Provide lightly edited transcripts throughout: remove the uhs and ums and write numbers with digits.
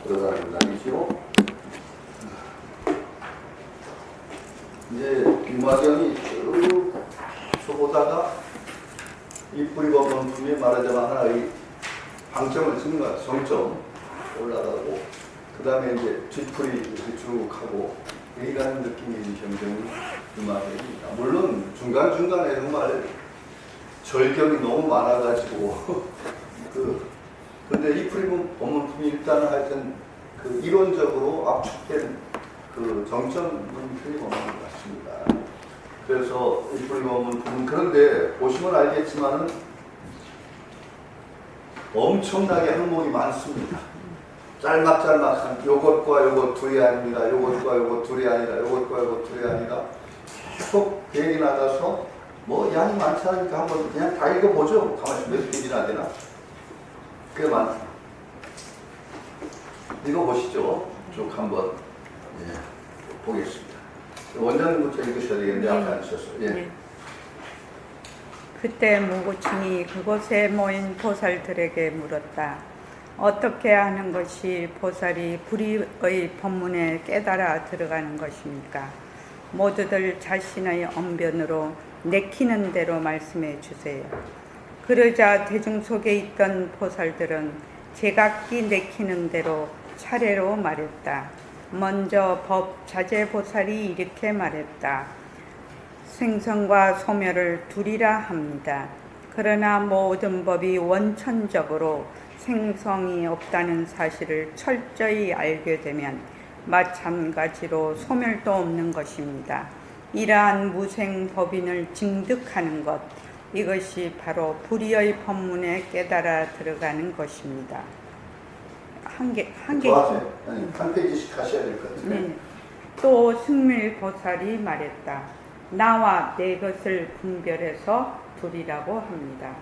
들어가는 날이죠. 이제 유마경이 쭉 쳐보다가 이 뿌리법문품이 말하자면 하나의 방점을 찍는 거야. 정점 올라가고 그 다음에 이제 뒷풀이 이렇게 쭉 하고 이라는 느낌이 점점 유마경입니다. 물론 중간중간에 정말 절경이 너무 많아가지고 근데 이 뿌리법문품이 일단은 하여튼 그 이론적으로 압축된 그 정점 문품이 없는 것 같습니다. 그래서 이 뿌리법문품은 그런데 보시면 알겠지만은 엄청나게 항목이 많습니다. 짤막짤막한 요것과 요것 둘이 아닙니다. 요것과 요것 둘이 아니라 요것과 요것 둘이 아니라 쭉 비행이 나가서 뭐 양이 많지 않으니까 한번 그냥 다 읽어보죠. 가만히 몇 페이지나 되나? 꽤 많다. 읽어보시죠. 쭉 한번 보겠습니다. 원장님부터 읽으셔야 되겠는데 앞에 앉으셔서. 예. 그때 무고친이 그곳에 모인 보살들에게 물었다. 어떻게 하는 것이 보살이 불의의 법문에 깨달아 들어가는 것입니까? 모두들 자신의 언변으로 내키는 대로 말씀해 주세요. 그러자 대중 속에 있던 보살들은 제각기 내키는 대로 차례로 말했다. 먼저 법자재보살이 이렇게 말했다. 생성과 소멸을 둘이라 합니다. 그러나 모든 법이 원천적으로 생성이 없다는 사실을 철저히 알게 되면 마찬가지로 소멸도 없는 것입니다. 이러한 무생법인을 증득하는 것, 이것이 바로 불의의 법문에 깨달아 들어가는 것입니다. 한 페이지씩 하셔야 될 것 같아요. 네. 또 승밀보살이 말했다. 나와 내 것을 분별해서 둘이라고 합니다.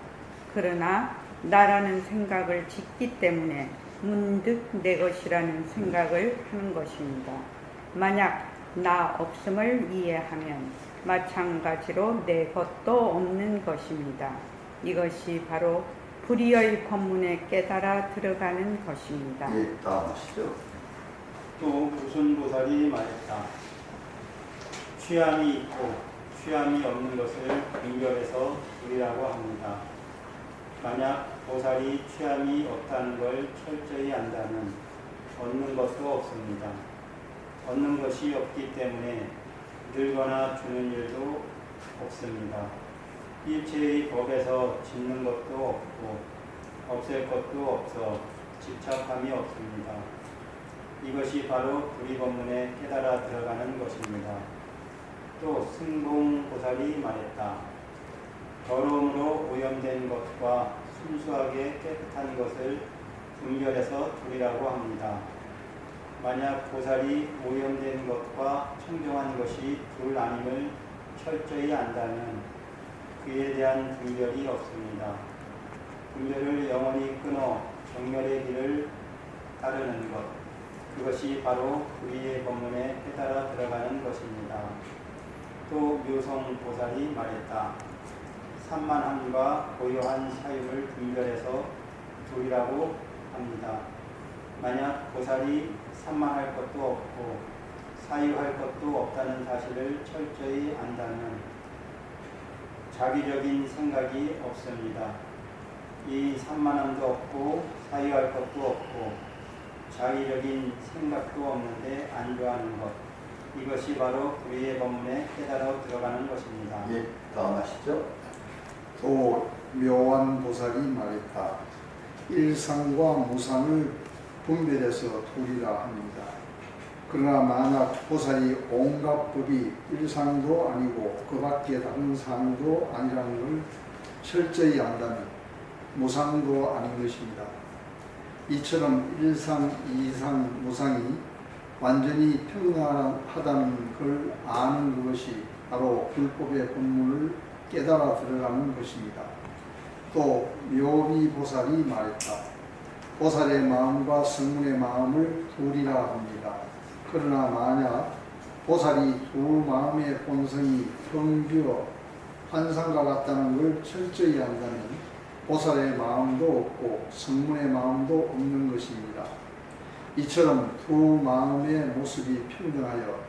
그러나 나라는 생각을 짓기 때문에 문득 내 것이라는 생각을 하는 것입니다. 만약 나 없음을 이해하면 마찬가지로 내 것도 없는 것입니다. 이것이 바로 불의의 법문에 깨달아 들어가는 것입니다. 예, 다음 하시죠. 또 무순보살이 말했다. 취함이 있고 취함이 없는 것을 분별해서 둘이라고 합니다. 만약 보살이 취함이 없다는 걸 철저히 안다면 얻는 것도 없습니다. 얻는 것이 없기 때문에 늘거나 주는 일도 없습니다. 일체의 법에서 짓는 것도 없고 없앨 것도 없어 집착함이 없습니다. 이것이 바로 불의법문에 깨달아 들어가는 것입니다. 또 승봉보살이 말했다. 더러움으로 오염된 것과 순수하게 깨끗한 것을 분별해서 둘이라고 합니다. 만약 보살이 오염된 것과 청정한 것이 둘 아님을 철저히 안다면 그에 대한 분별이 없습니다. 분별을 영원히 끊어 정멸의 길을 따르는 것, 그것이 바로 불의의 법문에 깨달아 들어가는 것입니다. 또 묘성보살이 말했다. 산만함과 고요한 사유를 분별해서 둘이라고 합니다. 만약 보살이 산만할 것도 없고 사유할 것도 없다는 사실을 철저히 안다면 자기적인 생각이 없습니다. 이 산만함도 없고 사유할 것도 없고 자기적인 생각도 없는데 안주하는 것, 이것이 바로 불의의 법문에 깨달아 들어가는 것입니다. 예, 다음 하시죠. 또 묘한 보살이 말했다. 일상과 무상을 분별해서 둘이라 합니다. 그러나 만약 보살이 온갖 법이 일상도 아니고 그 밖에 다른 상도 아니라는 걸 철저히 안다면 무상도 아닌 것입니다. 이처럼 일상, 이상, 무상이 완전히 평등하다는 걸 아는 그것이 바로 불법의 본문을 깨달아 들어가는 것입니다. 또 묘미보살이 말했다. 보살의 마음과 성문의 마음을 둘이라 합니다. 그러나 만약 보살이 두 마음의 본성이 평비어 환상과 같다는 걸 철저히 안다면 보살의 마음도 없고 성문의 마음도 없는 것입니다. 이처럼 두 마음의 모습이 평등하여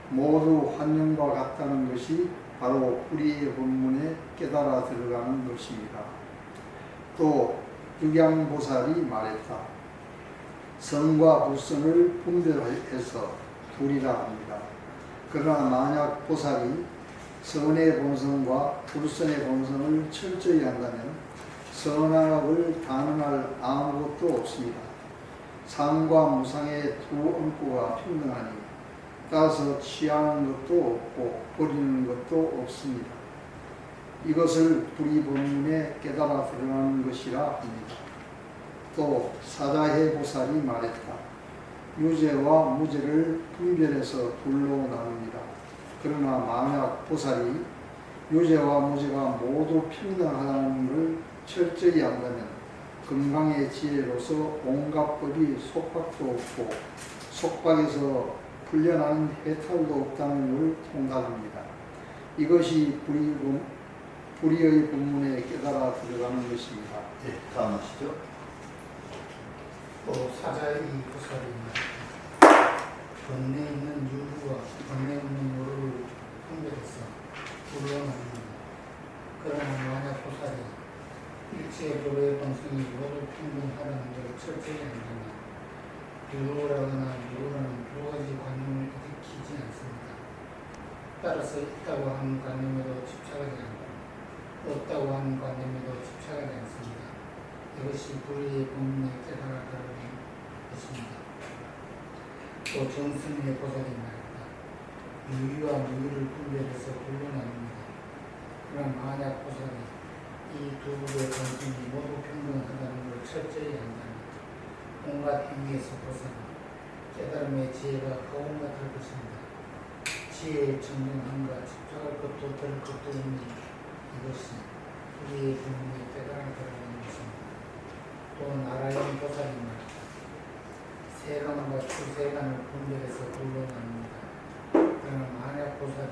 모두 환영과 같다는 것이 바로 우리의 본문에 깨달아 들어가는 것입니다. 또 육양보살이 말했다. 선과 불선을 분별해서 둘이라 합니다. 그러나 만약 보살이 선의 본성과 불선의 본성을 철저히 한다면 선악을 단언할 아무것도 없습니다. 상과 무상의 두 엄구가 평등하니 따라서 취하는 것도 없고 버리는 것도 없습니다. 이것을 우리 본문에 깨달아 드러나는 것이라 합니다. 또 사자해 보살이 말했다. 유죄와 무죄를 분별해서 둘로 나눕니다. 그러나 만약 보살이 유죄와 무죄가 모두 평등하다는 걸 철저히 안다면 금강의 지혜로서 온갖 법이 속박도 없고 속박에서 풀려나는 해탈도 없다는 걸 통달합니다. 이것이 불의의 본문에 깨달아 들어가는 것입니다. 네, 다음 하시죠. 또 사자의 보살입니다. 번뇌 있는 유루와 번뇌 없는 요루를 분별해서 둘로 나눕니다. 그러나 만약 보살이 일체 교의 본성이 모두 평등하다는 걸 철저히 안다면 유루라거나 유루라는 두 가지 관념을 일으키지 않습니다. 따라서 있다고 하는 관념에도 집착하지 않고 없다고 하는 관념에도 집착하지 않습니다. 이것이 불의의 본문에 깨달아 들어가는 것입니다. 또 정승의 보살이 말했다. 유의와 무의를 분별해서 둘로 나눕니다. 그러나 만약 보살이 이 두 부의 본성이 모두 평등하다는 걸 철저히 안다면 온갖 행위에서 벗어나 깨달음의 지혜가 가온 같을 것입니다. 지혜의 청정함과 집착할 것도 들 것도 없는 이것이 우리의 본문에 깨달아 들어가는 것입니다. 또 나라연 보살이 말했다. 세간과 추세간을 분별해서 둘로 나눕니다. 그러나 만약 보살이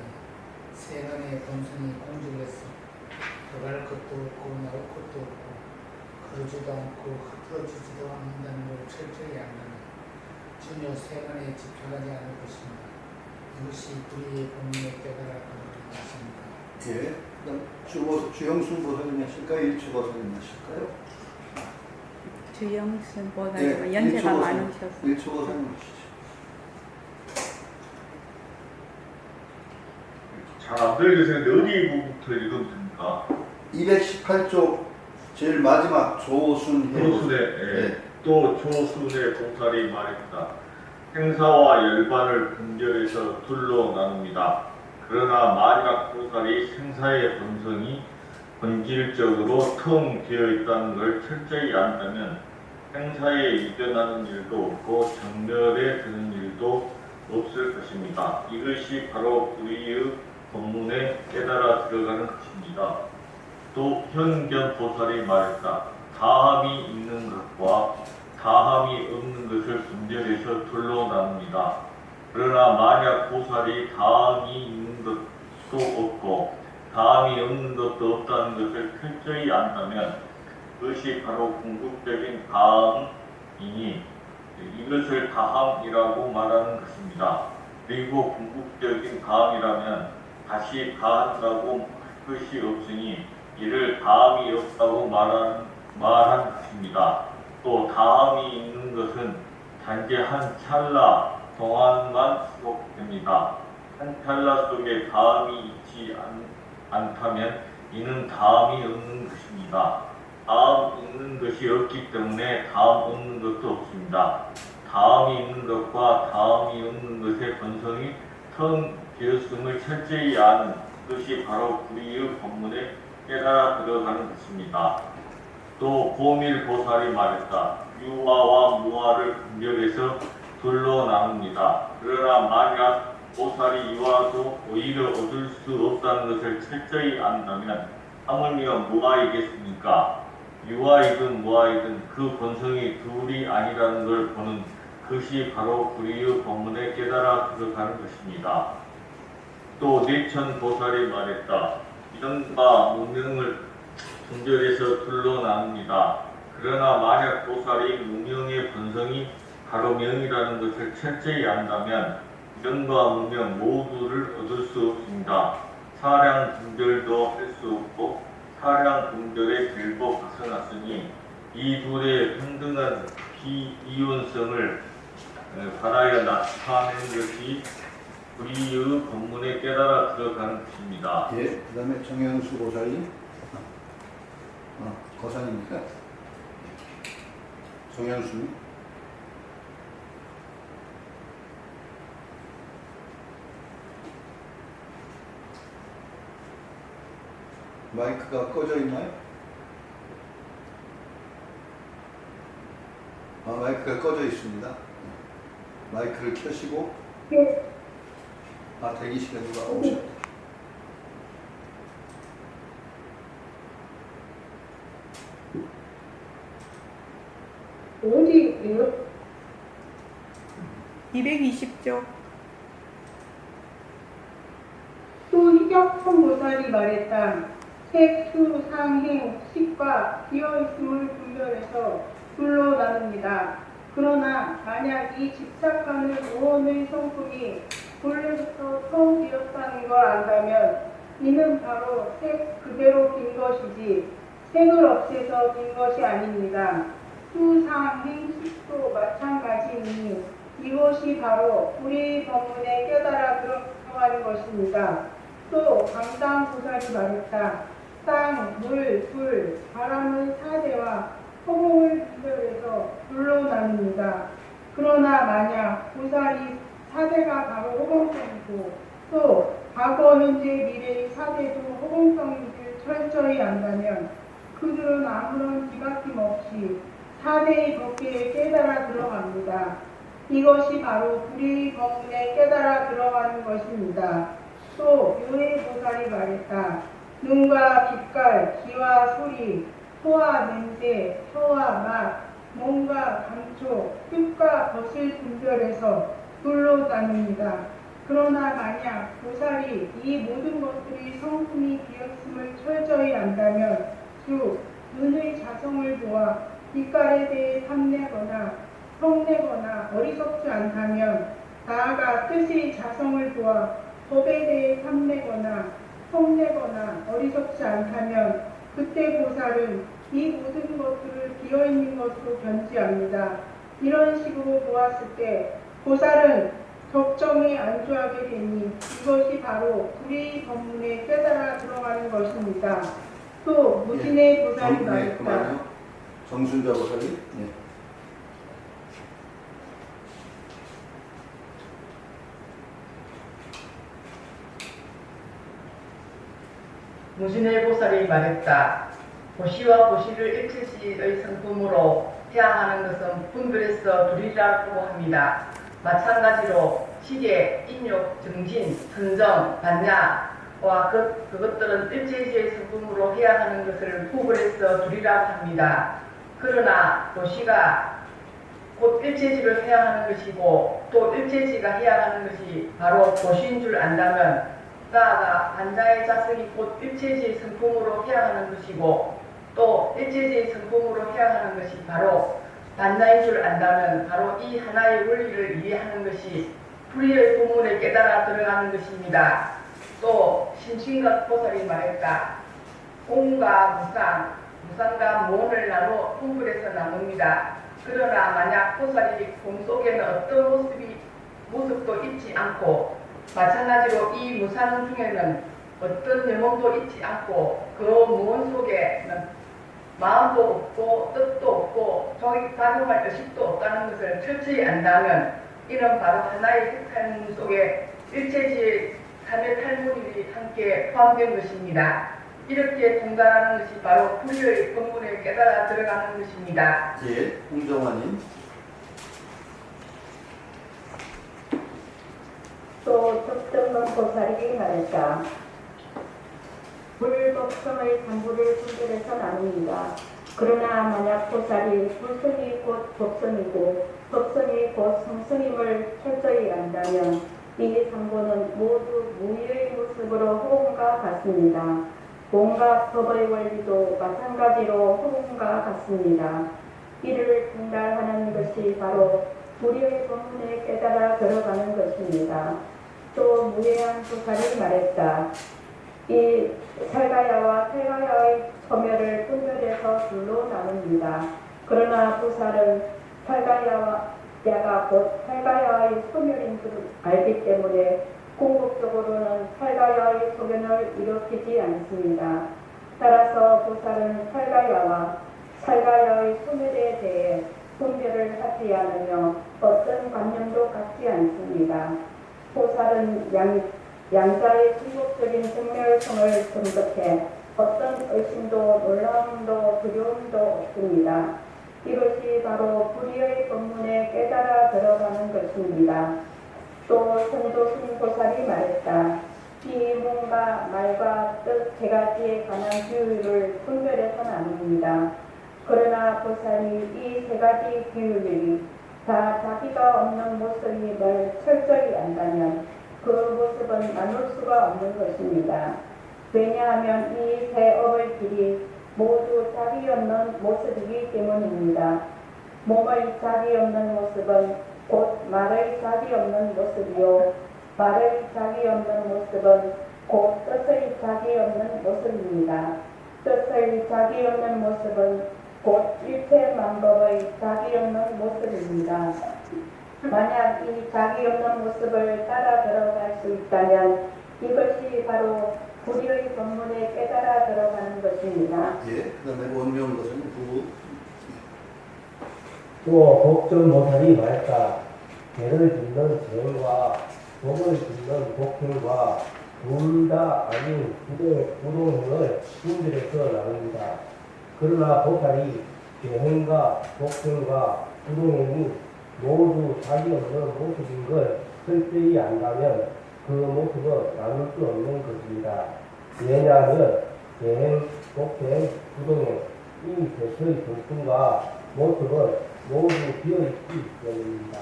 세간의 본성이 공직해서 들어갈 것도 없고 나올 것도 없고 그러지도 않고 흩어지지도 않는다는 걸 철저히 안다면 전혀 세간에 집착하지 않을 것입니다. 이것이 불의의 본문에 깨달아 들어가는 것입니다. 예, 그럼 주영순 보살님 하실까요? 일주 보살님 하실까요? 주영순 보살님은 연세가 많으셔서 일주 보살님 하시죠. 잘 안 들리겠는데 어디 부분부터 읽으면 됩니까? 218쪽 제일 마지막 조순해. 조순의 또 조순의 보살이 말했다. 행사와 열반을 분별해서 둘로 나눕니다. 그러나 만약 보살이 생사의 본성이 본질적으로 텅 비어 있다는 걸 철저히 안다면 행사에 이변하는 일도 없고 정멸에 드는 일도 없을 것입니다. 이것이 바로 불의의 본문에 깨달아 들어가는 것입니다. 또 현견 보살이 말했다. 다함이 있는 것과 다함이 없는 것을 분별해서 둘로 나눕니다. 그러나 만약 보살이 다함이 있는 것도 없고 다함이 없는 것도 없다는 것을 철저히 안다면 그것이 바로 궁극적인 다함이니 이것을 다함이라고 말하는 것입니다. 그리고 궁극적인 다함이라면 다시 다한다고 할 것이 없으니 이를 다함이 없다고 말한 것입니다. 또 다함이 있는 것은 단지 한 찰나 동안만 수록됩니다. 한 찰나 속에 다함이 있지 않다면 이는 다함이 없는 것입니다. 다함 있는 것이 없기 때문에 다함 없는 것도 없습니다. 다함이 있는 것과 다함이 없는 것의 본성이 텅 비었음을 철저히 아는 것이 바로 불의의 본문에 깨달아 들어가는 것입니다. 또 보밀 보살이 말했다. 유화와 무화를 분별해서 둘로 나눕니다. 그러나 만약 보살이 유화도 오히려 얻을 수 없다는 것을 철저히 안다면 하물며 무화이겠습니까? 유화이든 무화이든 그 본성이 둘이 아니라는 걸 보는 것이 바로 불의의 본문에 깨달아 들어가는 것입니다. 또 내천 보살이 말했다. 명과 무명을 분별해서 둘로 나눕니다. 그러나 만약 보살이 무명의 본성이 바로 명이라는 것을 철저히 안다면 명과 무명 모두를 얻을 수 없습니다. 사량 분별도 할 수 없고 사량 분별의 길도 벗어났으니 이 둘의 평등한 비이원성을 바라여 나타낸 것이 우리의 법문에 깨달아 들어가는 것입니다. 예, 그 다음에 정현수 고사님. 고사님입니까? 정현수님. 마이크가 꺼져 있나요? 마이크가 꺼져 있습니다. 마이크를 켜시고. 대기실에 누가 오셨다. 어디예요? 220조. 또 희격성 보살이 말했다. 색, 수, 상, 행, 식과 비어있음을 분별해서 둘로 나눕니다. 그러나 만약 이 집착하는 무언의 성품이 본래부터 처음 비었다는 걸 안다면 이는 바로 색 그대로 빈 것이지 색을 없애서 빈 것이 아닙니다. 수, 상, 행, 식도 마찬가지니 이것이 바로 우리 법문에 깨달아 들어가는 것입니다. 또 강당보살이 말했다. 땅, 물, 불, 바람의 사대와 허공을 분별해서 둘로 나눕니다. 그러나 만약 보살이 사대가 바로 허공성이고 또 과거, 현재, 미래의 사대도 허공성인지를 철저히 안다면 그들은 아무런 뒤바뀜 없이 사대의 법계에 깨달아 들어갑니다. 이것이 바로 불의 법문에 깨달아 들어가는 것입니다. 또 요해보살이 말했다. 눈과 빛깔, 귀와 소리, 소와 냄새, 혀와 맛, 몸과 감촉, 뜻과 것을 분별해서 둘로 나눕니다. 그러나 만약 보살이 이 모든 것들이 성품이 비었음을 철저히 안다면 즉 눈의 자성을 보아 빛깔에 대해 탐내거나 성내거나 어리석지 않다면 나아가 뜻의 자성을 보아 법에 대해 탐내거나 성내거나 어리석지 않다면 그때 보살은 이 모든 것들을 비어있는 것으로 견지합니다. 이런 식으로 보았을 때 보살은 적정에 안주하게 되니 이것이 바로 불의 법문에 깨달아 들어가는 것입니다. 또 무진의 보살이 말했다. 정순자 보살이. 무진의 보살이 말했다. 보시와 보시를 일체시의 성품으로 해야하는 것은 분별해서 둘이라고 합니다. 마찬가지로 시계, 인욕, 정진, 선정, 반야와 그것들은 일체시의 성품으로 해야 하는 것을 구분해서 둘이라고 합니다. 그러나 보시가 곧 일체시를 해야 하는 것이고 또 일체시가 해야 하는 것이 바로 보시인 줄 안다면 나아가 반자의 자성이 곧 일체시의 성품으로 해야 하는 것이고 또 일체시의 성품으로 해야 하는 것이 바로 반자인 줄 안다면 바로 이 하나의 원리를 이해하는 것이 불의의 부문에 깨달아 들어가는 것입니다. 또 신신각 보살이 말했다. 공과 무상, 무상과 무언을 나누어 분별해서 나눕니다. 그러나 만약 보살이 공 속에는 어떤 모습도 있지 않고 마찬가지로 이 무상 중에는 어떤 영혼도 있지 않고 그 무언 속에는 마음도 없고 뜻도 없고 작용할 의식도 없다는 것을 철저히 안다면 이는 바로 하나의 색탈문 속에 일체지의 삼의 탈문이 함께 포함된 것입니다. 이렇게 동달하는 것이 바로 불의의 법문에 깨달아 들어가는 것입니다. 예, 홍정환님. 또 적정론 보살이 말했다. 불법성의 장부를 분별해서 나눕니다. 그러나 만약 보살이 불성이 곧 법성이고 법성이 곧 성성임을 철저히 안다면 이 상보는 모두 무의의 모습으로 호응과 같습니다. 온갖 법의 원리도 마찬가지로 호응과 같습니다. 이를 분달하는 것이 바로 불의의 법문에 깨달아 들어가는 것입니다. 또 무예한 보살이 말했다. 이 살가야와 살가야의 소멸을 분별해서 둘로 나눕니다. 그러나 보살은 살가야가 곧 살가야의 소멸인 줄 알기 때문에 궁극적으로는 살가야의 소견을 일으키지 않습니다. 따라서 보살은 살가야와 살가야의 소멸에 대해 분별을 하지 않으며 어떤 관념도 갖지 않습니다. 보살은 양자의 궁극적인 생멸성을 분석해 어떤 의심도 놀라움도 두려움도 없습니다. 이것이 바로 불의의 법문에 깨달아 들어가는 것입니다. 또 선조신 보살이 말했다. 이 몸과 말과 뜻 세 가지에 관한 비유를 분별해서 나눕니다. 그러나 보살이 이 세 가지 비유들이 다 자기가 없는 모습임을 철저히 안다면 그 모습은 나눌 수가 없는 것입니다. 왜냐하면 이 세 업의 길이 모두 자기 없는 모습이기 때문입니다. 몸의 자기 없는 모습은 곧 말의 자기 없는 모습이요, 말의 자기 없는 모습은 곧 뜻의 자기 없는 모습입니다. 뜻의 자기 없는 모습은 곧 일체 만법의 자기 없는 모습입니다. 만약 이 자기 없는 모습을 따라 들어갈 수 있다면 이것이 바로 불의의 법문에 깨달아 들어가는 것입니다. 예, 그 다음에 원명 것은 부부. 또 복전보살이 말했다. 죄를 짓는 죄와 복을 짓는 복행과 둘 다 아닌 부동행을 분별해서 나눕니다. 그러나 보살이 죄행과 복행과 부동행이 모두 자기 없는 모습인 걸 철저히 안다면 그 모습은 나눌 수 없는 것입니다. 왜냐하면 죄행, 복행, 부동행 이 세서의 정품과 모습은 모두 비어있기 때문입니다.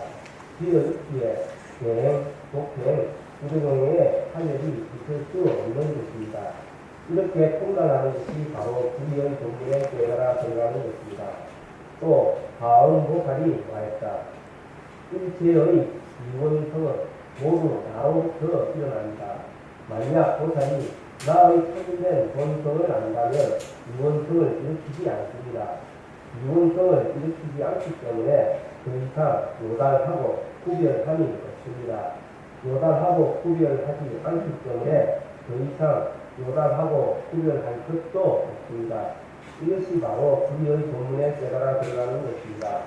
비어있기에 죄행, 복행, 부동행의 하늘이 있을 수 없는 것입니다. 이렇게 통달하는 것이 바로 불의의 법문에 깨달아 들어가는 것입니다. 또 다음 보살이 말했다. 일체의 이원성은 모두 나로부터 일어납니다. 만약 보살이 나의 초진된 본성을 안다면 이원성을 일으키지 않습니다. 이원성을 일으키지 않기 때문에 더 이상 요달하고 구별함이 없습니다. 요달하고 구별하지 않기 때문에 더 이상 요달하고 구별할 것도 없습니다. 이것이 바로 불의의 본문에 깨달아 들어가는 것입니다.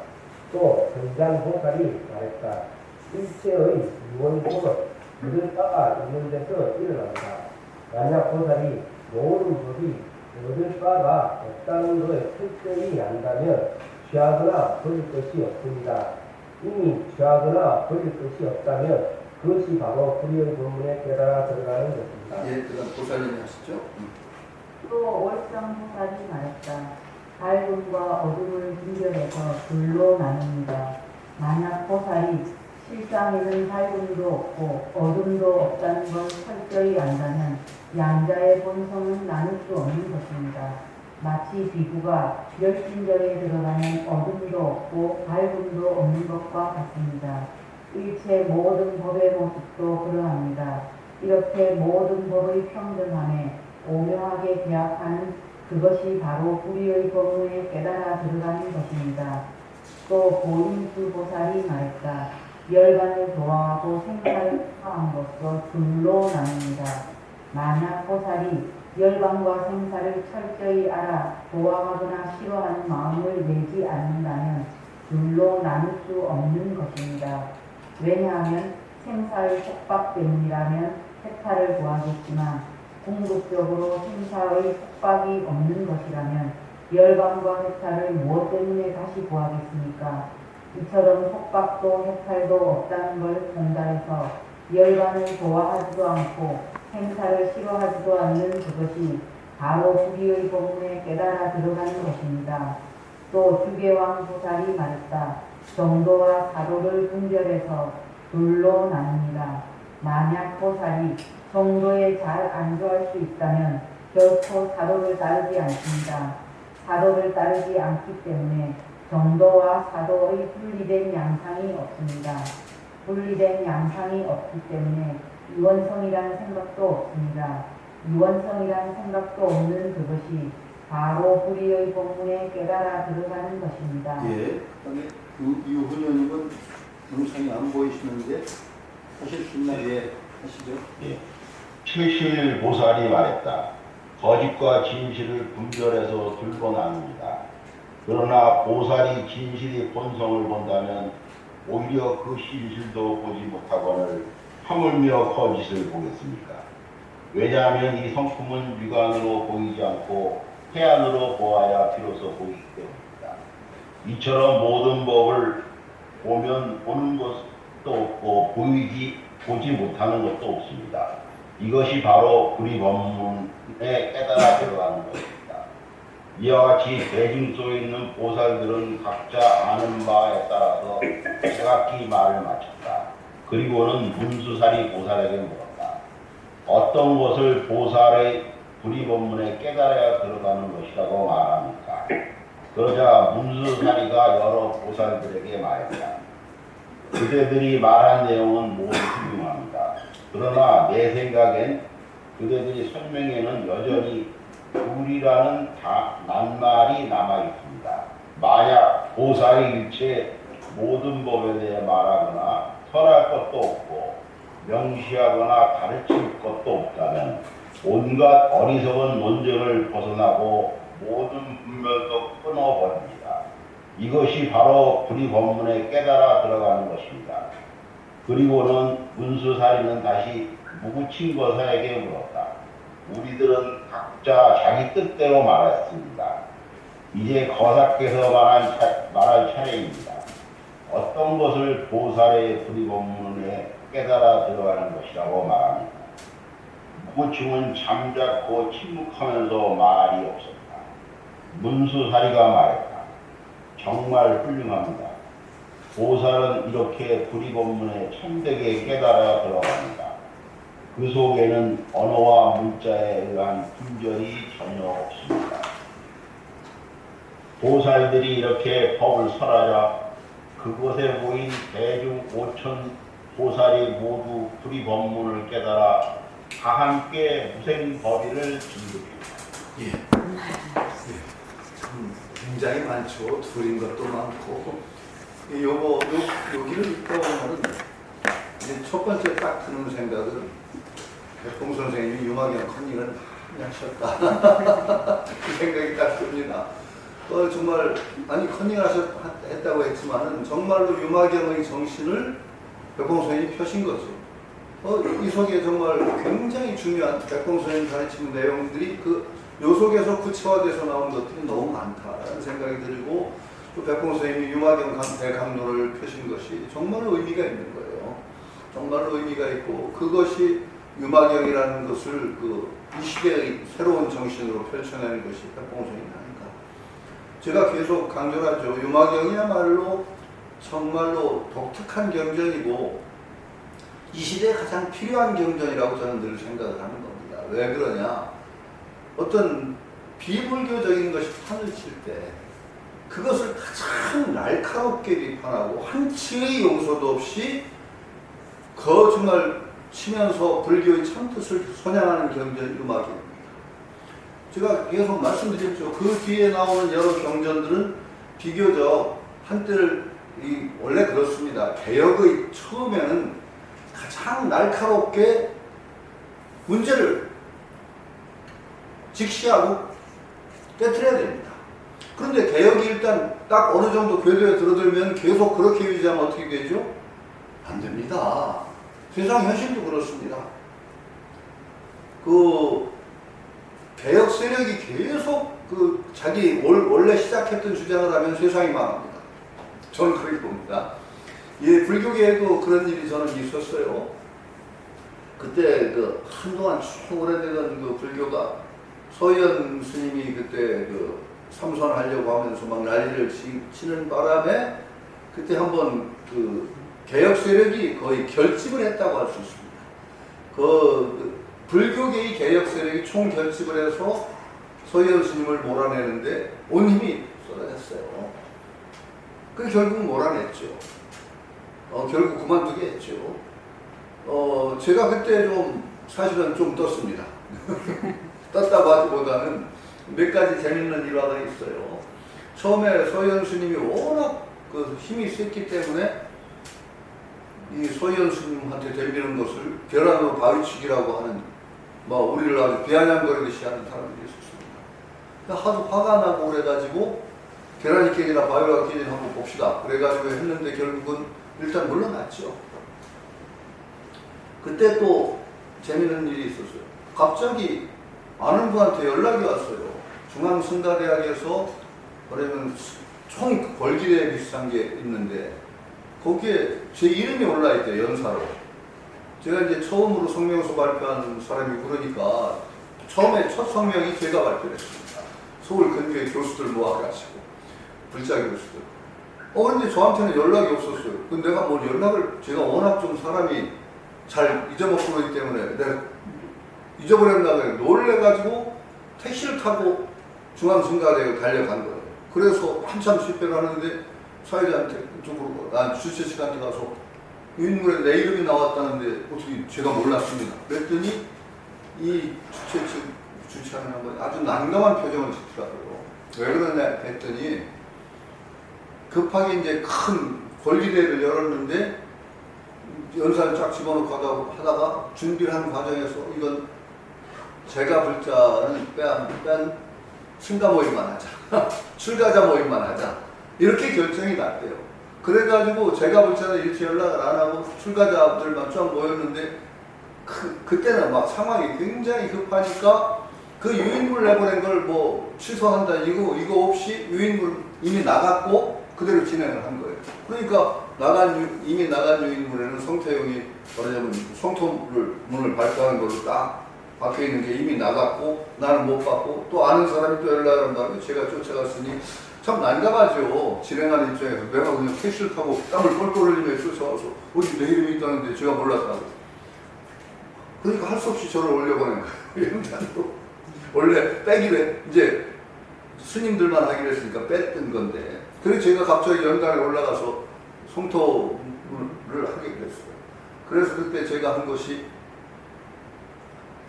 또 전장보살이 말했다. 일체의 유언보는 이를 바가 있는 데서 일어납니다. 만약 보살이 모든 법이 얻을 바가 없다는 걸 철저히 안다면 취하거나 버릴 것이 없습니다. 이미 취하거나 버릴 것이 없다면 그것이 바로 불의의 본문에 깨달아 들어가는 것입니다. 예, 그 다음 보살님이 하시죠. 또 월성보살이 말했다. 밝음과 어둠을 분별해서 둘로 나눕니다. 만약 보살이 실상에는 밝음도 없고 어둠도 없다는 걸 철저히 안다면 양자의 본성은 나눌 수 없는 것입니다. 마치 비구가 열진정에 들어가면 어둠도 없고 밝음도 없는 것과 같습니다. 일체 모든 법의 모습도 그러합니다. 이렇게 모든 법의 평등함에 오묘하게 대합하는 그것이 바로 불의의 법문에 깨달아 들어가는 것입니다. 또 보인수보살이 말했다. 열반을 좋아하고 생사를 좋아함으로써 둘로 나눕니다. 만약 보살이 열반과 생사를 철저히 알아 좋아하거나 싫어하는 마음을 내지 않는다면 둘로 나눌 수 없는 것입니다. 왜냐하면 생사의 속박 때문이라면 해탈을 구하겠지만 궁극적으로 생사의 속박이 없는 것이라면 열반과 해탈을 무엇 때문에 다시 구하겠습니까? 이처럼 속박도 해탈도 없다는 걸 통달해서 열반을 좋아하지도 않고 행사를 싫어하지도 않는 그것이 바로 불의의 법문에 깨달아 들어가는 것입니다. 또 주계왕 보살이 말했다. 정도와 사도를 분별해서 둘로 나눕니다. 만약 보살이 정도에 잘 안주할 수 있다면 결코 사도를 따르지 않습니다. 사도를 따르지 않기 때문에 정도와 사도의 분리된 양상이 없습니다. 분리된 양상이 없기 때문에 이원성이라는 생각도 없습니다. 이원성이라는 생각도 없는 그것이 바로 불의의 본문에 깨달아 들어가는 것입니다. 예. 그다음에 유훈현님은 영상이 안 보이시는데 하실 수 있나요? 예. 하시죠. 예. 칠실보살이 말했다. 거짓과 진실을 분별해서 둘로 나눕니다. 그러나 보살이 진실의 본성을 본다면 오히려 그 진실도 보지 못하거늘 하물며 거짓을 보겠습니까? 왜냐하면 이 성품은 육안으로 보이지 않고 태안으로 보아야 비로소 보이기 때문입니다. 이처럼 모든 법을 보면 보는 것도 없고 보지 못하는 것도 없습니다. 이것이 바로 불의 법문에 깨달아 들어가는 것입니다. 이와 같이 대중 속에 있는 보살들은 각자 아는 바에 따라서 제각기 말을 마쳤다. 그리고는 문수살이 보살에게 물었다. 어떤 것을 보살의 불의 법문에 깨달아야 들어가는 것이라고 말합니까? 그러자 문수살이가 여러 보살들에게 말했다. 그대들이 말한 내용은 모두 훌륭합니다. 그러나 내 생각엔 그대들이 설명에는 여전히 불이라는 낱말이 남아있습니다. 만약 보살이 일체 모든 법에 대해 말하거나 설할 것도 없고 명시하거나 가르칠 것도 없다면 온갖 어리석은 논쟁을 벗어나고 모든 분별도 끊어버립니다. 이것이 바로 불의 법문에 깨달아 들어가는 것입니다. 그리고는 문수살이는 다시 무구친 거사에게 물었다. 우리들은 각자 자기 뜻대로 말했습니다. 이제 거사께서 말할 차례입니다. 어떤 것을 보살의 불의 법문에 깨달아 들어가는 것이라고 말합니다. 무구침은 잠자코 침묵하면서 말이 없었다. 문수살이가 말했다. 정말 훌륭합니다. 보살은 이렇게 불의 법문에 참되게 깨달아 들어갑니다. 그 속에는 언어와 문자에 의한 분별이 전혀 없습니다. 보살들이 이렇게 법을 설하자 그곳에 모인 대중 5천 보살이 모두 불의 법문을 깨달아 다 함께 무생법의를 진급합니다. 예. 굉장히 많죠. 둘인 것도 많고. 여기를 읽다 보면은 이제 첫 번째 딱 드는 생각은 백봉 선생님이 유마경 컨닝을 많이 하셨다. 그 생각이 딱 듭니다. 정말 아니 컨닝했다고 했지만은 정말로 유마경의 정신을 백봉 선생님이 펴신 거죠. 이 속에 정말 굉장히 중요한 백봉 선생님 가르치는 내용들이 요 속에서 구체화돼서 나온 것들이 너무 많다라는 생각이 들고 또 백봉 선생님이 유마경 대강로를 펴신 것이 정말로 의미가 있는 거예요. 정말로 의미가 있고 그것이 유마경이라는 것을 이 시대의 새로운 정신으로 펼쳐내는 것이 백봉 선생님이 아닌가. 제가 계속 강조하죠. 유마경이야말로 정말로 독특한 경전이고 이 시대에 가장 필요한 경전이라고 저는 늘 생각을 하는 겁니다. 왜 그러냐? 어떤 비불교적인 것이 판을 칠 때 그것을 가장 날카롭게 비판하고 한치의 용서도 없이 정말 치면서 불교의 참뜻을 선양하는 경전이 유마경입니다. 제가 계속 말씀드렸죠. 그 뒤에 나오는 여러 경전들은 비교적 한때를 원래 그렇습니다. 개혁의 처음에는 가장 날카롭게 문제를 직시하고 깨트려야 됩니다. 그런데 개혁이 일단 딱 어느 정도 궤도에 들어들면 계속 그렇게 유지하면 어떻게 되죠? 안 됩니다. 세상 현실도 그렇습니다. 개혁 세력이 계속 자기 원래 시작했던 주장을 하면 세상이 망합니다. 저는 그렇게 봅니다. 예, 불교계에도 그런 일이 저는 있었어요. 그때 한동안 쭉 오래되던 불교가 서희연 스님이 그때 삼선하려고 하면서 막 난리를 치는 바람에 그때 한번 개혁 세력이 거의 결집을 했다고 할 수 있습니다. 불교계의 개혁 세력이 총 결집을 해서 서희연 스님을 몰아내는데 온 힘이 쏟아졌어요. 그 결국 몰아냈죠. 결국 그만두게 했죠. 제가 그때 좀 사실은 좀 떴습니다. 떴다고 하기보다는 몇 가지 재밌는 일화가 있어요. 처음에 소현 스님이 워낙 그 힘이 셌기 때문에 이 소현 스님한테 덤비는 것을 계란으로 바위치기라고 하는, 우리를 아주 비아냥거리듯이 하는 사람들이 있었습니다. 하도 화가 나고 그래가지고 계란이 깨지나 바위가 깨지나 한번 봅시다. 그래가지고 했는데 결국은 일단 물러났죠. 그때 또 재밌는 일이 있었어요. 갑자기 아는 분한테 연락이 왔어요. 중앙승가대학에서 그러면 총 벌기대 비슷한 게 있는데 거기에 제 이름이 올라있대요. 연사로. 제가 이제 처음으로 성명서 발표한 사람이 그러니까 처음에 첫 성명이 제가 발표를 했습니다. 서울 근교의 교수들 모아가지고 불자 교수들. 근데 저한테는 연락이 없었어요. 근데 내가 뭐 연락을, 제가 워낙 좀 사람이 잘 잊어먹고 그러기 때문에 내가 잊어버렸나 놀래가지고 택시를 타고 중앙승가대에 달려간 거예요. 그래서 한참 집회를 하는데 사회자한테 이쪽으로, 난 주최측한테 가서 인물에 내 이름이 나왔다는데 어떻게 제가 몰랐습니다. 그랬더니 이 주최측 주최하는 양반이 아주 난감한 표정을 짓더라고요. 왜 그러냐 했더니 급하게 이제 큰 권리대회를 열었는데 연사를 쫙 집어넣고 하다가 준비를 하는 과정에서 이건 제가 불자는 뺀 승가 모임만 하자. 출가자 모임만 하자. 이렇게 결정이 났대요. 그래가지고 제가 불자는 일체 연락을 안 하고 출가자들만 쫙 모였는데 그때는 막 상황이 굉장히 급하니까 그 유인물 내보낸 걸 뭐 취소한다 이거 없이 유인물 이미 나갔고 그대로 진행을 한 거예요. 그러니까 이미 나간 유인물에는 성태형이 말하자면 성토문을 발표하는 걸로 딱 박혀있는 게 이미 나갔고 나는 못 받고 또 아는 사람이 또 연락을 한다고 제가 쫓아갔으니 참 난감하죠. 진행하는 입장에서 내가 그냥 택시를 타고 땀을 뻘뻘 흘리며 쫓아와서 어디 내 이름이 있다는데 제가 몰랐다고. 그러니까 할 수 없이 저를 올려보낸 거예요. 연단으로. 원래 빼기로 이제 스님들만 하기로 했으니까 뺐던 건데 그래서 제가 갑자기 연단에 올라가서 성토를 하게 됐어요. 그래서 그때 제가 한 것이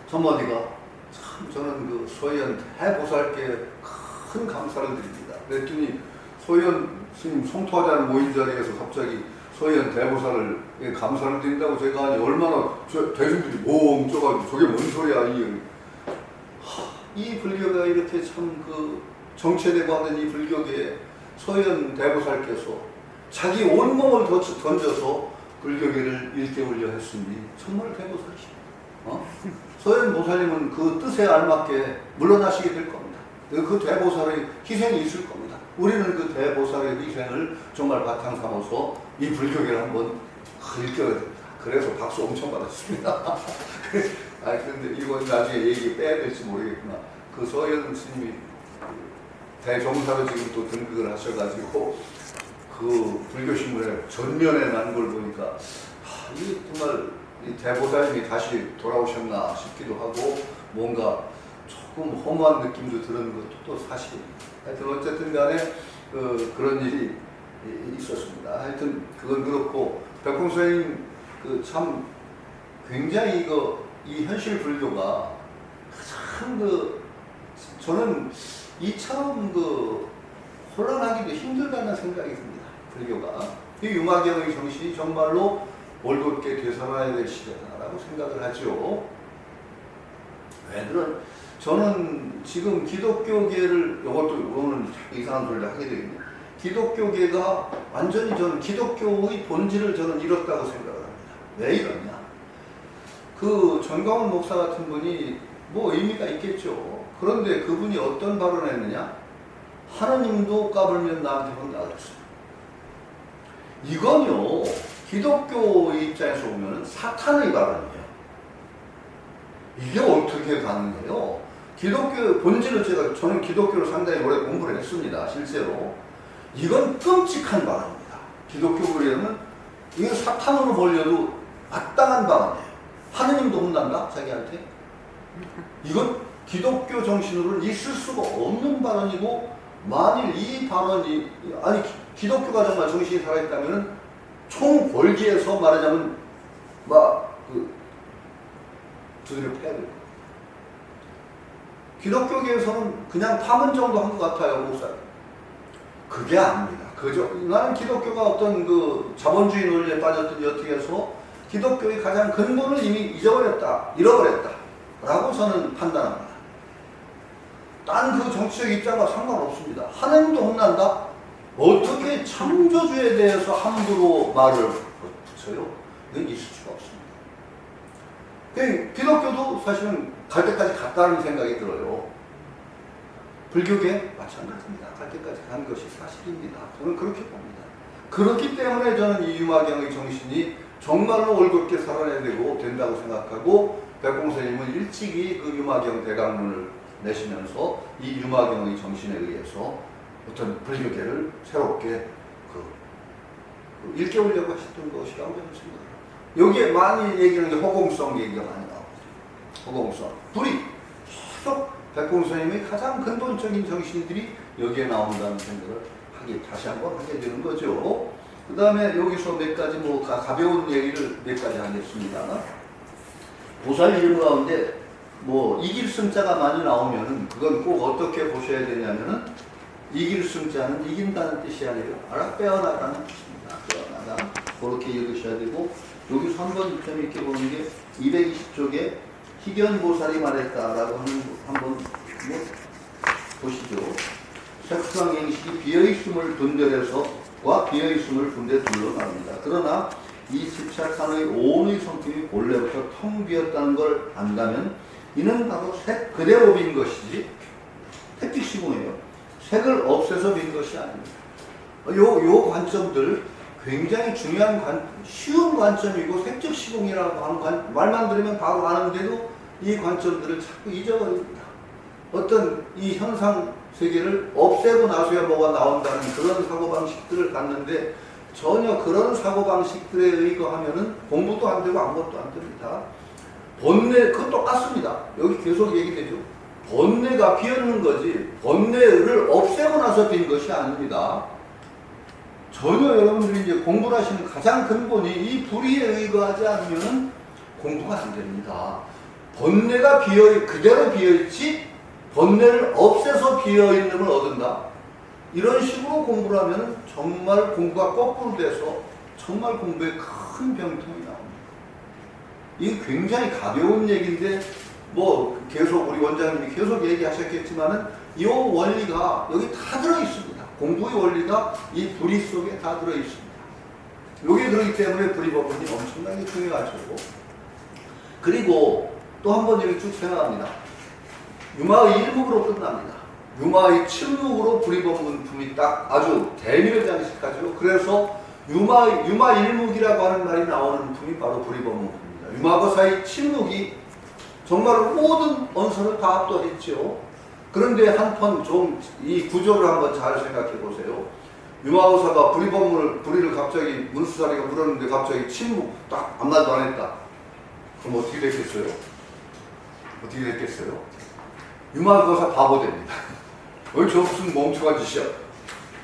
전머니가 참 저는 그 소현 대보살께 큰 감사를 드립니다. 그랬더니 소현 스님 성토하자는 모임 자리에서 갑자기 소현 대보살을 감사를 드린다고 제가 하니 얼마나 대중들이 멈춰가지고 저게 뭔 소리야 이 불교가 이렇게 참 그 정체되고 하는 이 불교계에 소현 대보살께서 자기 온몸을 던져서 불교계를 일깨우려 했으니 정말 대보살이십니다. 소현 보살님은 그 뜻에 알맞게 물러나시게 될 겁니다. 그 대보살의 희생이 있을 겁니다. 우리는 그 대보살의 희생을 정말 바탕 삼아서 이 불교계를 한번 일깨워야 됩니다. 그래서 박수 엄청 받았습니다. 그런데 이건 나중에 얘기 빼야 될지 모르겠구나. 그 소현 스님이 대종사로 지금 또 등극을 하셔가지고 그 불교신문에 전면에 난 걸 보니까 이게 정말 이 대보살님이 다시 돌아오셨나 싶기도 하고 뭔가 조금 허무한 느낌도 드는 것도 또 사실입니다. 하여튼 어쨌든 간에 그런 일이 있었습니다. 하여튼 그건 그렇고 백홍 선생님 참 굉장히 이 현실 불교가 참 저는 이처럼 혼란하기도 힘들다는 생각이 듭니다. 불교가 이 유마경의 정신이 정말로 올곧게 되살아야 될 시대다라고 생각을 하죠. 왜 저는 지금 기독교계를 이것도 오늘 이상한 소리를 하게 되겠네요. 기독교계가 완전히 저는 기독교의 본질을 저는 잃었다고 생각을 합니다. 왜 이러냐? 그 전광훈 목사 같은 분이 뭐 의미가 있겠죠. 그런데 그분이 어떤 발언을 했느냐? 하느님도 까불면 나한테 혼나겠어요. 이건요, 기독교의 입장에서 보면 사탄의 발언이에요. 이게 어떻게 가능해요? 기독교 본질을 저는 기독교를 상당히 오래 공부를 했습니다. 실제로. 이건 끔찍한 발언입니다. 기독교계에는 이거 사탄으로 몰려도 마땅한 발언이에요. 하느님도 혼난다? 자기한테? 이건 기독교 정신으로는 있을 수가 없는 발언이고 만일 이 발언이 기독교가 정말 정신이 살아있다면 총궐기에서 말하자면 두드려 패야 돼요. 기독교계에서는 그냥 파문 정도 한 것 같아요, 목사. 그게 아닙니다. 그죠? 나는 기독교가 어떤 그 자본주의 논리에 빠졌더니 어떻게 해서 기독교의 가장 근본을 이미 잃어버렸다. 라고 저는 판단합니다. 딴 그 정치적 입장과 상관없습니다. 하나님도 혼난다? 어떻게 창조주에 대해서 함부로 말을 붙여요? 이건 있을 수가 없습니다. 기독교도 사실은 갈 때까지 갔다는 생각이 들어요. 불교계 마찬가지입니다. 갈 때까지 간 것이 사실입니다. 저는 그렇게 봅니다. 그렇기 때문에 저는 이 유마경의 정신이 정말로 올곧게 살아내야 된다고 생각하고 백공선생님은 일찍이 그 유마경 대강론을 내시면서 이 유마경의 정신에 의해서 어떤 불교계를 새롭게 일깨우려고 하셨던 것이라고 저는 생각합니다. 여기에 많이 얘기하는 게 허공성 얘기가 많이 나오죠. 허공성. 불이 계속 백공선생님의 가장 근본적인 정신들이 여기에 나온다는 생각을 다시 한번 하게 되는 거죠. 그 다음에 여기서 몇 가지 가벼운 얘기를 몇 가지 하겠습니다. 보살 이름 가운데 이길 승자가 많이 나오면은 그건 꼭 어떻게 보셔야 되냐면은 이길 승자는 이긴다는 뜻이 아니라 빼어나가는 뜻입니다. 빼어나가. 그렇게 읽으셔야 되고 여기서 한번 좀 이렇게 보는 게 220쪽에 희견보살이 말했다라고 하는 한번 보시죠. 색수강행식이 비어있음을 분별해서와 비어있음을 분대 둘로 나눕니다. 그러나 이 집착한의 오온의 성품이 본래부터 텅 비었다는 걸 안다면 이는 바로 색 그대로 빈 것이지 택기시공이에요. 색을 없애서 빈 것이 아닙니다. 요 관점들 굉장히 중요한 쉬운 관점이고 색적 시공이라고 하는 말만 들으면 바로 아는데도 이 관점들을 자꾸 잊어버립니다. 어떤 이 현상 세계를 없애고 나서야 뭐가 나온다는 그런 사고방식들을 갖는데 전혀 그런 사고방식들에 의거하면은 공부도 안 되고 아무것도 안 됩니다. 번뇌, 그건 똑같습니다. 여기 계속 얘기되죠. 번뇌가 비었는 거지 번뇌를 없애고 나서 빈 것이 아닙니다. 전혀 여러분들이 이제 공부를 하시는 가장 근본이 이 불의에 의거하지 않으면 공부가 안 됩니다. 번뇌가 그대로 비어있지 번뇌를 없애서 비어있는 걸 얻는다. 이런 식으로 공부를 하면 정말 공부가 거꾸로 돼서 정말 공부에 큰 병통이 나옵니다. 이게 굉장히 가벼운 얘기인데 계속 우리 원장님이 계속 얘기하셨겠지만은 이 원리가 여기 다 들어있습니다. 공부의 원리가 이 불의 속에 다 들어있습니다. 여기 들어있기 때문에 불의 법문이 엄청나게 중요하죠. 그리고 또 한 번 여기 쭉 생각합니다. 유마의 일묵으로 끝납니다. 유마의 칠묵으로 불의 법문품이 딱 아주 대미를 장식하죠. 그래서 유마 일묵이라고 하는 말이 나오는 품이 바로 불의 법문품입니다. 유마거사의 칠묵이 정말 모든 언서를 다 압도했죠. 그런데 한편 좀 이 구조를 한번 잘 생각해 보세요. 유마거사가 불의를 갑자기 문수사리가 물었는데 갑자기 칠묵 딱 한마디도 안 했다. 그럼 어떻게 됐겠어요? 유마거사 바보 됩니다. 저 무슨 멍청한 짓이야.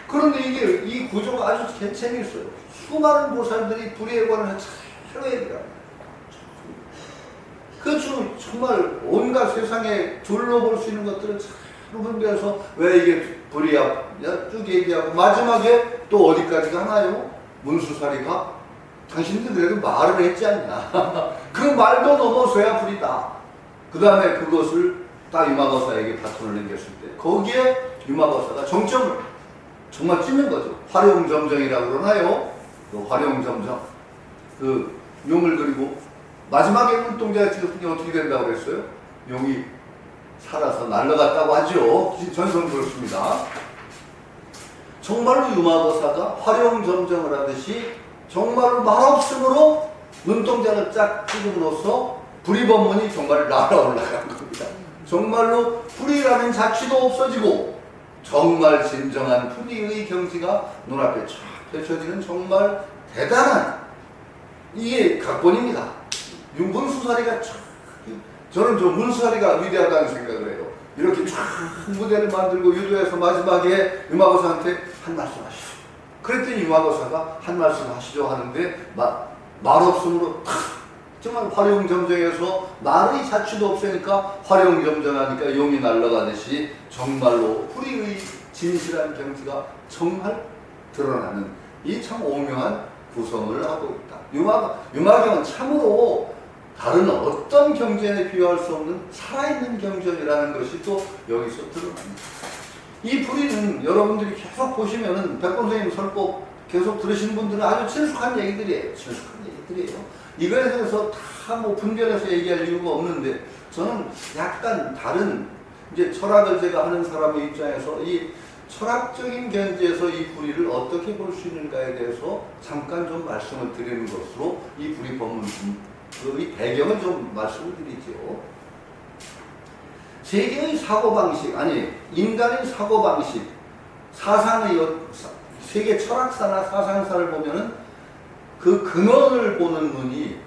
그런데 이 구조가 아주 재미있어요. 수많은 보살들이 불의에 관한 잘 얘기합니다. 정말 온갖 세상에 둘러볼 수 있는 것들을 잘 분별해서 왜 이게 불의야 쭉 얘기하고 마지막에 또 어디까지 가나요? 문수사리가 당신들 그래도 말을 했지 않냐. 그 말도 넘어서야 불이다. 그 다음에 그것을 딱 유마거사에게 바톤을 넘겼을 때 거기에 유마거사가 정점을 정말 찢는 거죠. 활용점정이라고 그러나요? 그 활용점정. 그 용을 그리고 마지막에 눈동자에 찍었더니 어떻게 된다고 그랬어요? 용이 살아서 날아갔다고 하죠. 전선 그렇습니다. 정말로 유마거사가 활용점정을 하듯이 정말로 말없음으로 눈동자를 쫙 찍음으로써 불의법문이 정말 날아올라간 겁니다. 정말로 불의라는 자취도 없어지고 정말 진정한 불의의 경지가 눈앞에 쫙 펼쳐지는 정말 대단한 이게 각본입니다. 문수사리가 저는 저 문수사리가 위대하다는 생각을 해요. 이렇게 쫙 무대를 만들고 유도해서 마지막에 유마거사한테 한 말씀 하시오. 그랬더니 유마거사가 한 말씀 하시죠 하는데 말 없음으로 탁 정말 화룡점정해서 말의 자취도 없으니까 화룡점정하니까 용이 날아가듯이 정말로 불의의 진실한 경지가 정말 드러나는 이 참 오묘한 구성을 하고 있다. 유마경은 참으로 다른 어떤 경전에 비교할 수 없는 살아있는 경전이라는 것이 또 여기서 드러납니다. 이 불의는 여러분들이 계속 보시면은 백범 선생님 설법 계속 들으신 분들은 아주 친숙한 얘기들이에요. 이거에 대해서 다 뭐 분별해서 얘기할 이유가 없는데 저는 약간 다른 이제 철학을 제가 하는 사람의 입장에서 이 철학적인 견지에서 이 불의를 어떻게 볼 수 있는가에 대해서 잠깐 좀 말씀을 드리는 것으로 이 불의 법문의 배경을 좀 말씀을 드리죠. 세계의 사고방식, 아니 인간의 사고방식, 사상의 세계 철학사나 사상사를 보면은 그 근원을 보는 눈이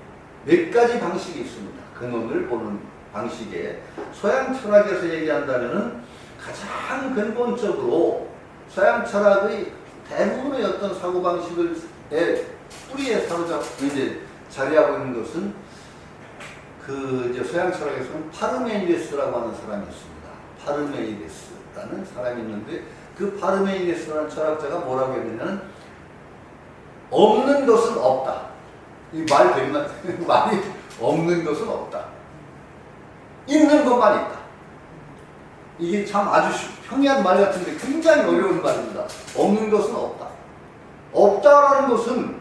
몇 가지 방식이 있습니다. 근원을 보는 방식에 서양 철학에서 얘기한다면은 가장 근본적으로 서양 철학의 대부분의 어떤 사고방식의 뿌리에 사로잡고 이제 자리하고 있는 것은 그 이제 서양 철학에서는 파르메니데스라고 하는 사람이 있습니다. 파르메니데스라는 사람이 있는데 그 파르메니데스라는 철학자가 뭐라고 했느냐는 없는 것은 없다. 이 말 되나? 말이 없는 것은 없다. 있는 것만 있다. 이게 참 아주 평이한 말 같은데 굉장히 어려운 말입니다. 없는 것은 없다. 없다라는 것은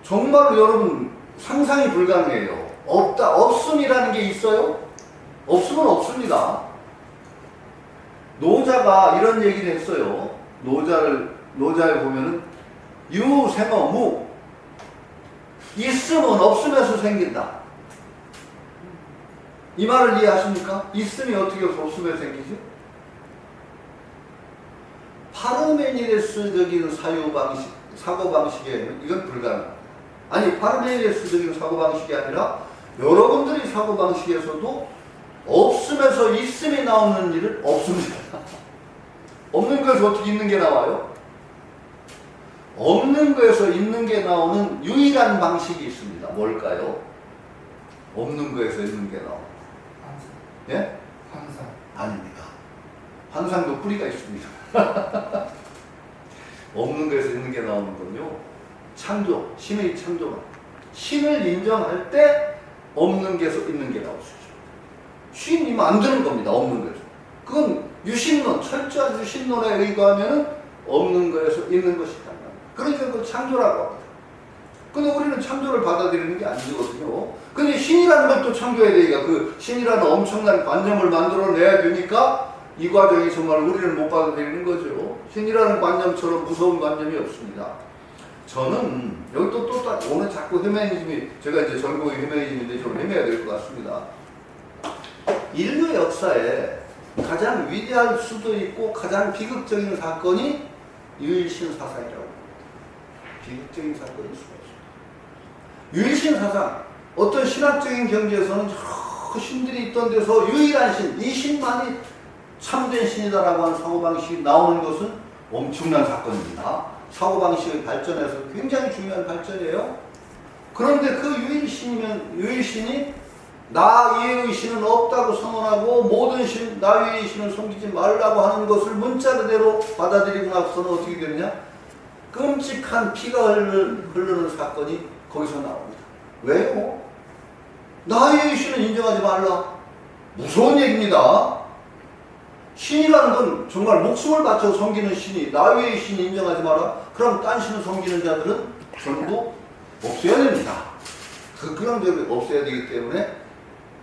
정말로 여러분 상상이 불가능해요. 없다. 없음이라는 게 있어요? 없으면 없습니다. 노자가 이런 얘기를 했어요. 노자에 보면은 유생어 무. 있음은 없음에서 생긴다. 이 말을 이해하십니까? 있음이 어떻게 해서 없음에서 생기죠? 파르메니데스적인 사고방식에는 이건 불가능합니다. 아니, 파르메니데스적인 사고방식이 아니라 여러분들의 사고방식에서도 없음에서 있음이 나오는 일은 없습니다. 없는 것에서 어떻게 있는 게 나와요? 없는 거에서 있는 게 나오는 유일한 방식이 있습니다. 뭘까요? 없는 거에서 있는 게 나옵니다. 예? 항상. 아닙니다. 항상도 뿌리가 있습니다. 없는 거에서 있는 게 나오는 건요. 창조, 신의 창조만. 신을 인정할 때 없는 게서 있는 게 나올 수 있죠. 신이 만드는 겁니다. 없는 거에서. 그건 유신론, 철저한 유신론에 의거하면 없는 거에서 있는 것이 있다. 그러니까 그걸 창조라고 합니다. 근데 우리는 창조를 받아들이는 게 아니거든요. 근데 신이라는 걸 또 창조해야 되니까 그 신이라는 엄청난 관념을 만들어내야 되니까 이 과정이 정말 우리는 못 받아들이는 거죠. 신이라는 관념처럼 무서운 관념이 없습니다. 저는 여기 또 오늘 자꾸 휴머니즘이 제가 이제 전공이 휴머니즘인데 좀 헤매야 될 것 같습니다. 인류 역사에 가장 위대할 수도 있고 가장 비극적인 사건이 유일신 사상이라고 합니다. 비극적인 사건일 수가 있습니다. 유일신 사상, 어떤 신학적인 경지에서는 저 신들이 있던 데서 유일한 신, 이 신만이 참된 신이다라고 하는 사고방식이 나오는 것은 엄청난 사건입니다. 사고방식의 발전에서 굉장히 중요한 발전이에요. 그런데 그 유일신이 나 이외의 신은 없다고 선언하고 모든 신, 나 외의 신을 섬기지 말라고 하는 것을 문자 그대로 받아들이고 나서는 어떻게 되느냐? 끔찍한 피가 흐르는 사건이 거기서 나옵니다. 왜요? 나 외의 신은 인정하지 말라. 무서운 얘기입니다. 신이라는 건 정말 목숨을 바쳐 섬기는 신이 나 외의 신 인정하지 마라. 그럼 딴 신을 섬기는 자들은 전부 없애야 됩니다. 그런 점이 없애야 되기 때문에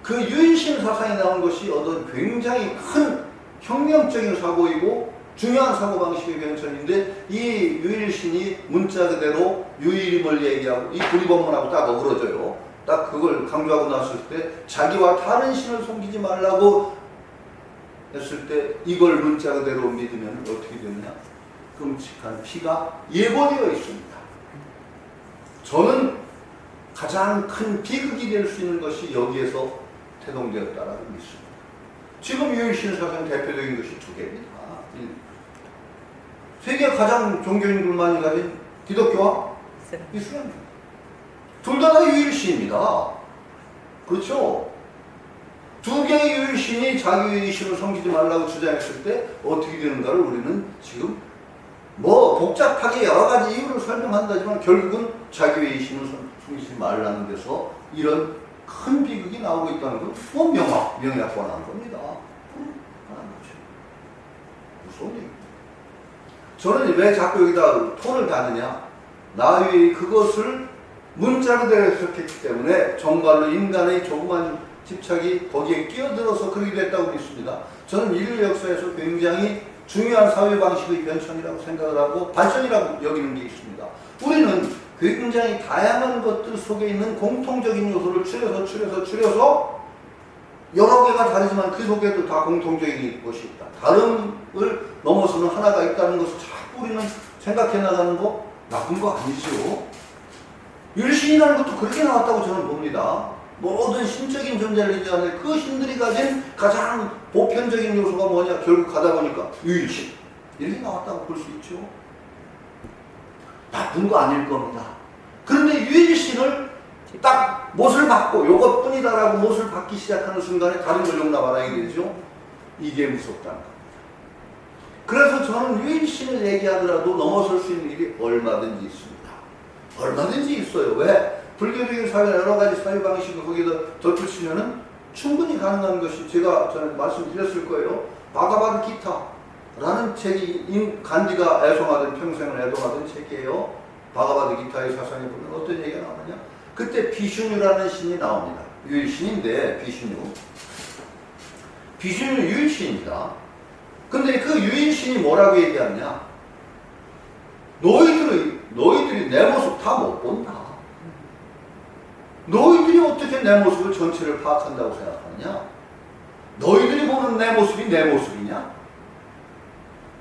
그 유일신 사상이 나온 것이 어떤 굉장히 큰 혁명적인 사고이고 중요한 사고방식의 변천인데 이 유일신이 문자 그대로 유일임을 얘기하고 이 불의법문하고 딱 어우러져요. 딱 그걸 강조하고 났을 때 자기와 다른 신을 섬기지 말라고 했을 때 이걸 문자 그대로 믿으면 어떻게 되느냐? 끔찍한 피가 예고되어 있습니다. 저는 가장 큰 비극이 될 수 있는 것이 여기에서 태동되었다라고 믿습니다. 지금 유일신 사상 대표적인 것이 두 개입니다. 세계 가장 종교인들만이 가진 기독교와 이슬람. 둘 다 유일신입니다. 그렇죠? 두 개의 유일신이 자기 유일신을 섬기지 말라고 주장했을 때 어떻게 되는가를 우리는 지금 뭐 복잡하게 여러 가지 이유를 설명한다지만 결국은 자기 유일신을 섬기지 말라는 데서 이런 큰 비극이 나오고 있다는 건 뭐 명약관한 겁니다. 무서운 얘기. 저는 왜 자꾸 여기다 토를 다느냐? 나의 그것을 문자로 대해석했기 때문에 정말로 인간의 조그만 집착이 거기에 끼어들어서 그렇게 됐다고 믿습니다. 저는 인류 역사에서 굉장히 중요한 사회 방식의 변천이라고 생각을 하고 발전이라고 여기는 게 있습니다. 우리는 굉장히 다양한 것들 속에 있는 공통적인 요소를 추려서 여러 개가 다르지만 그 속에도 다 공통적인 것이 있다. 다름을 넘어서는 하나가 있다는 것을 자꾸 우리는 생각해 나가는 거 나쁜 거 아니죠. 율신이라는 것도 그렇게 나왔다고 저는 봅니다. 모든 신적인 존재를 인정하는 그 신들이 가진 가장 보편적인 요소가 뭐냐? 결국 가다 보니까 유일신 이렇게 나왔다고 볼 수 있죠. 나쁜 거 아닐 겁니다. 그런데 유일신을 딱 못을 받고 요것뿐이다라고 못을 받기 시작하는 순간에 다른 걸 용납하라 이거죠. 이게 무섭다는 거. 그래서 저는 유일신을 얘기하더라도 넘어설 수 있는 일이 얼마든지 있습니다. 얼마든지 있어요. 왜? 불교적인 사회 여러 가지 사회 방식을 거기다 덧붙이면은 충분히 가능한 것이 제가 전에 말씀드렸을 거예요. 바가바드 기타라는 책이 간디가 애송하던 평생을 애동하던 책이에요. 바가바드 기타의 사상에 보면 어떤 얘기가 나오느냐? 그때 비슈뉴라는 신이 나옵니다. 유일신인데 비슈뉴 유일신입니다. 근데 그 유일신이 뭐라고 얘기하냐? 너희들이 내 모습 다 못 본다. 너희들이 어떻게 내 모습을 전체를 파악한다고 생각하느냐? 너희들이 보는 내 모습이 내 모습이냐?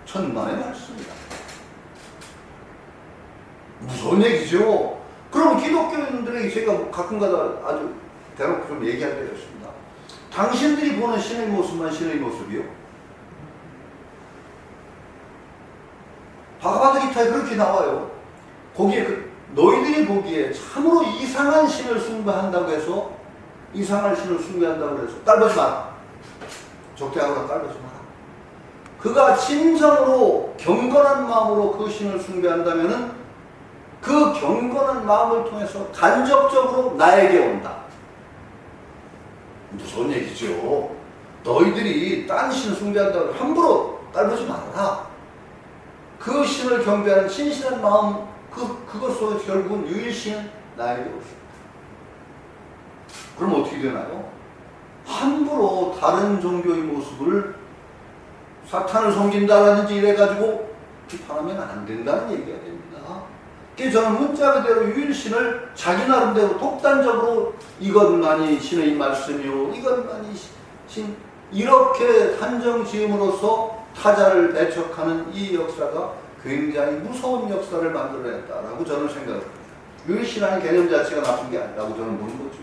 천만의 말씀이다. 무서운 얘기죠. 그럼 기독교인들에게 제가 가끔가다 아주 대놓고 좀 얘기할 때가 있습니다. 당신들이 보는 신의 모습만 신의 모습이요? 바가바드 기타에 그렇게 나와요. 거기에 너희들이 보기에 참으로 이상한 신을 숭배한다고 해서 이상한 신을 숭배한다고 해서 깔보지 마라. 적대하거나 깔보지 마라. 그가 진정으로 경건한 마음으로 그 신을 숭배한다면은 그 경건한 마음을 통해서 간접적으로 나에게 온다. 무서운 얘기죠. 너희들이 딴 신을 숭배한다고 함부로 깔보지 말아라. 그 신을 경배하는 진실한 마음 그것 속에 결국은 유일신 나에게 오십니다. 그럼 어떻게 되나요? 함부로 다른 종교의 모습을 사탄을 섬긴다라든지 이래가지고 비판하면 안 된다는 얘기가 됩니다. 그래서 저는 문자 그대로 유일신을 자기 나름대로 독단적으로 이것만이 신의 말씀이요, 이것만이 신 이렇게 한정 지음으로써 타자를 배척하는 이 역사가 굉장히 무서운 역사를 만들어냈다라고 저는 생각합니다. 유일신이라는 개념 자체가 나쁜 게 아니라고 저는 보는 거죠.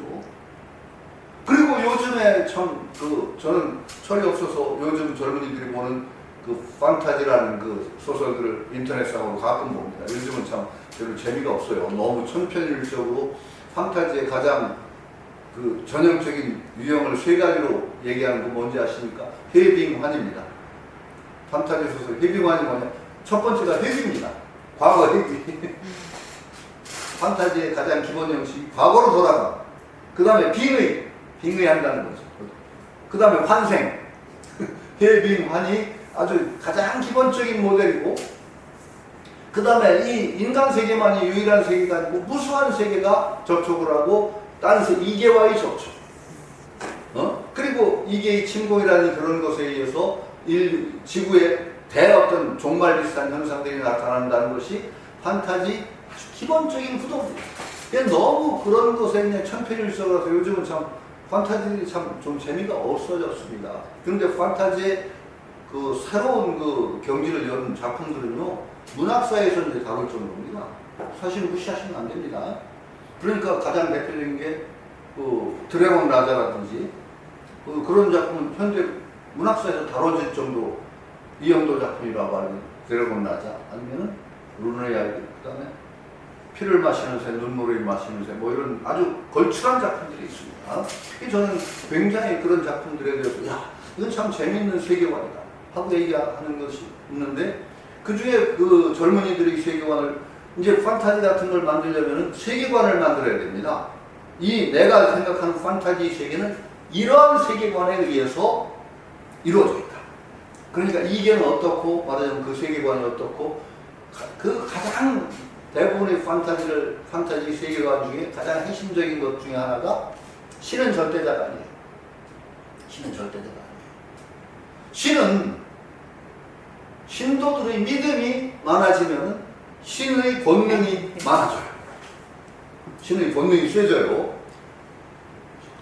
그리고 요즘에 저는 철이 없어서 요즘 젊은이들이 보는 그 판타지라는 그 소설들을 인터넷상으로 가끔 봅니다. 요즘은 참 별로 재미가 없어요. 너무 천편일적으로 판타지의 가장 그 전형적인 유형을 세 가지로 얘기하는 거 뭔지 아십니까? 해빙환입니다. 판타지 소설 해빙환이 뭐냐? 첫 번째가 회귀입니다. 과거 회귀. 판타지의 가장 기본 형식이 과거로 돌아가. 그 다음에 빙의한다는 거죠. 그 다음에 환생. 해빙환이 아주 가장 기본적인 모델이고, 그 다음에 이 인간 세계만이 유일한 세계가 아니고 무수한 세계가 접촉을 하고 딴 이계와의 접촉. 그리고 이계의 침공이라는 그런 것에 의해서 지구에 어떤 종말 비슷한 현상들이 나타난다는 것이 판타지 기본적인 구도입니다. 너무 그런 것에 그냥 천편일적이라서 요즘은 참 판타지들이 참 좀 재미가 없어졌습니다. 그런데 판타지의 그 새로운 그 경지를 여는 작품들은요, 문학사에서 이제 다룰 정도입니다. 사실 무시하시면 안 됩니다. 그러니까 가장 대표적인 게 그 드래곤 라자라든지 그런 작품은 현재 문학사에서 다뤄질 정도 이영도 작품이라고 하는 드래곤 라자, 아니면은 루네야이드, 그 다음에 피를 마시는 새, 눈물을 마시는 새, 뭐 이런 아주 걸출한 작품들이 있습니다. 특히 저는 굉장히 그런 작품들에 대해서 야, 이건 참 재밌는 세계관이다 하고 얘기하는 것이 있는데, 그 중에 그 젊은이들이 세계관을 이제 판타지 같은 걸 만들려면 세계관을 만들어야 됩니다. 이 내가 생각하는 판타지 세계는 이러한 세계관에 의해서 이루어져 있다. 그러니까 이게는 어떻고, 말하자면 그 세계관이 어떻고, 그 가장 대부분의 판타지 세계관 중에 가장 핵심적인 것 중에 하나가 신은 절대자가 아니에요. 신은 절대자가 아니에요. 신은 신도들의 믿음이 많아지면 신의 권능이 많아져요. 신의 권능이 세져요.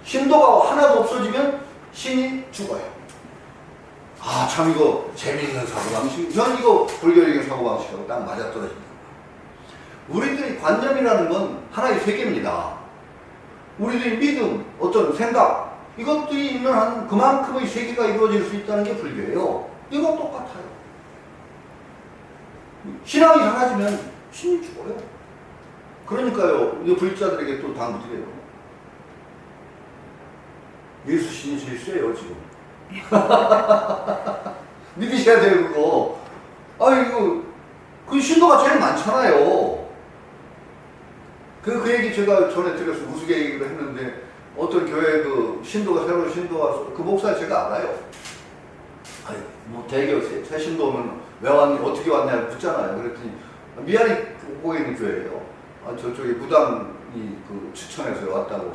신도가 하나도 없어지면 신이 죽어요. 아, 참 이거 재미있는 사고방식. 전 이거 불교적인 사고방식하고 딱 맞아떨어집니다. 우리들의 관념이라는 건 하나의 세계입니다. 우리들의 믿음, 어떤 생각, 이것들이 있는 한 그만큼의 세계가 이루어질 수 있다는 게 불교예요. 이건 똑같아요. 신앙이 사라지면 신이 죽어요. 그러니까요, 이 불자들에게 또 당부드려요. 예수 신이 제일 세요, 지금. 믿으셔야 돼요, 그거. 아이고, 그 신도가 제일 많잖아요. 그 얘기 제가 전에 드려서 우스개 얘기를 했는데, 어떤 교회 그 신도가, 새로운 신도가, 그 목사 제가 알아요. 아니, 뭐 대교 새 신도 오면 왜 왔니? 어떻게 왔냐고 묻잖아요. 그랬더니, 미안히 보고 있는 교회예요. 아, 저쪽에 무당이 그 추천해서 왔다고.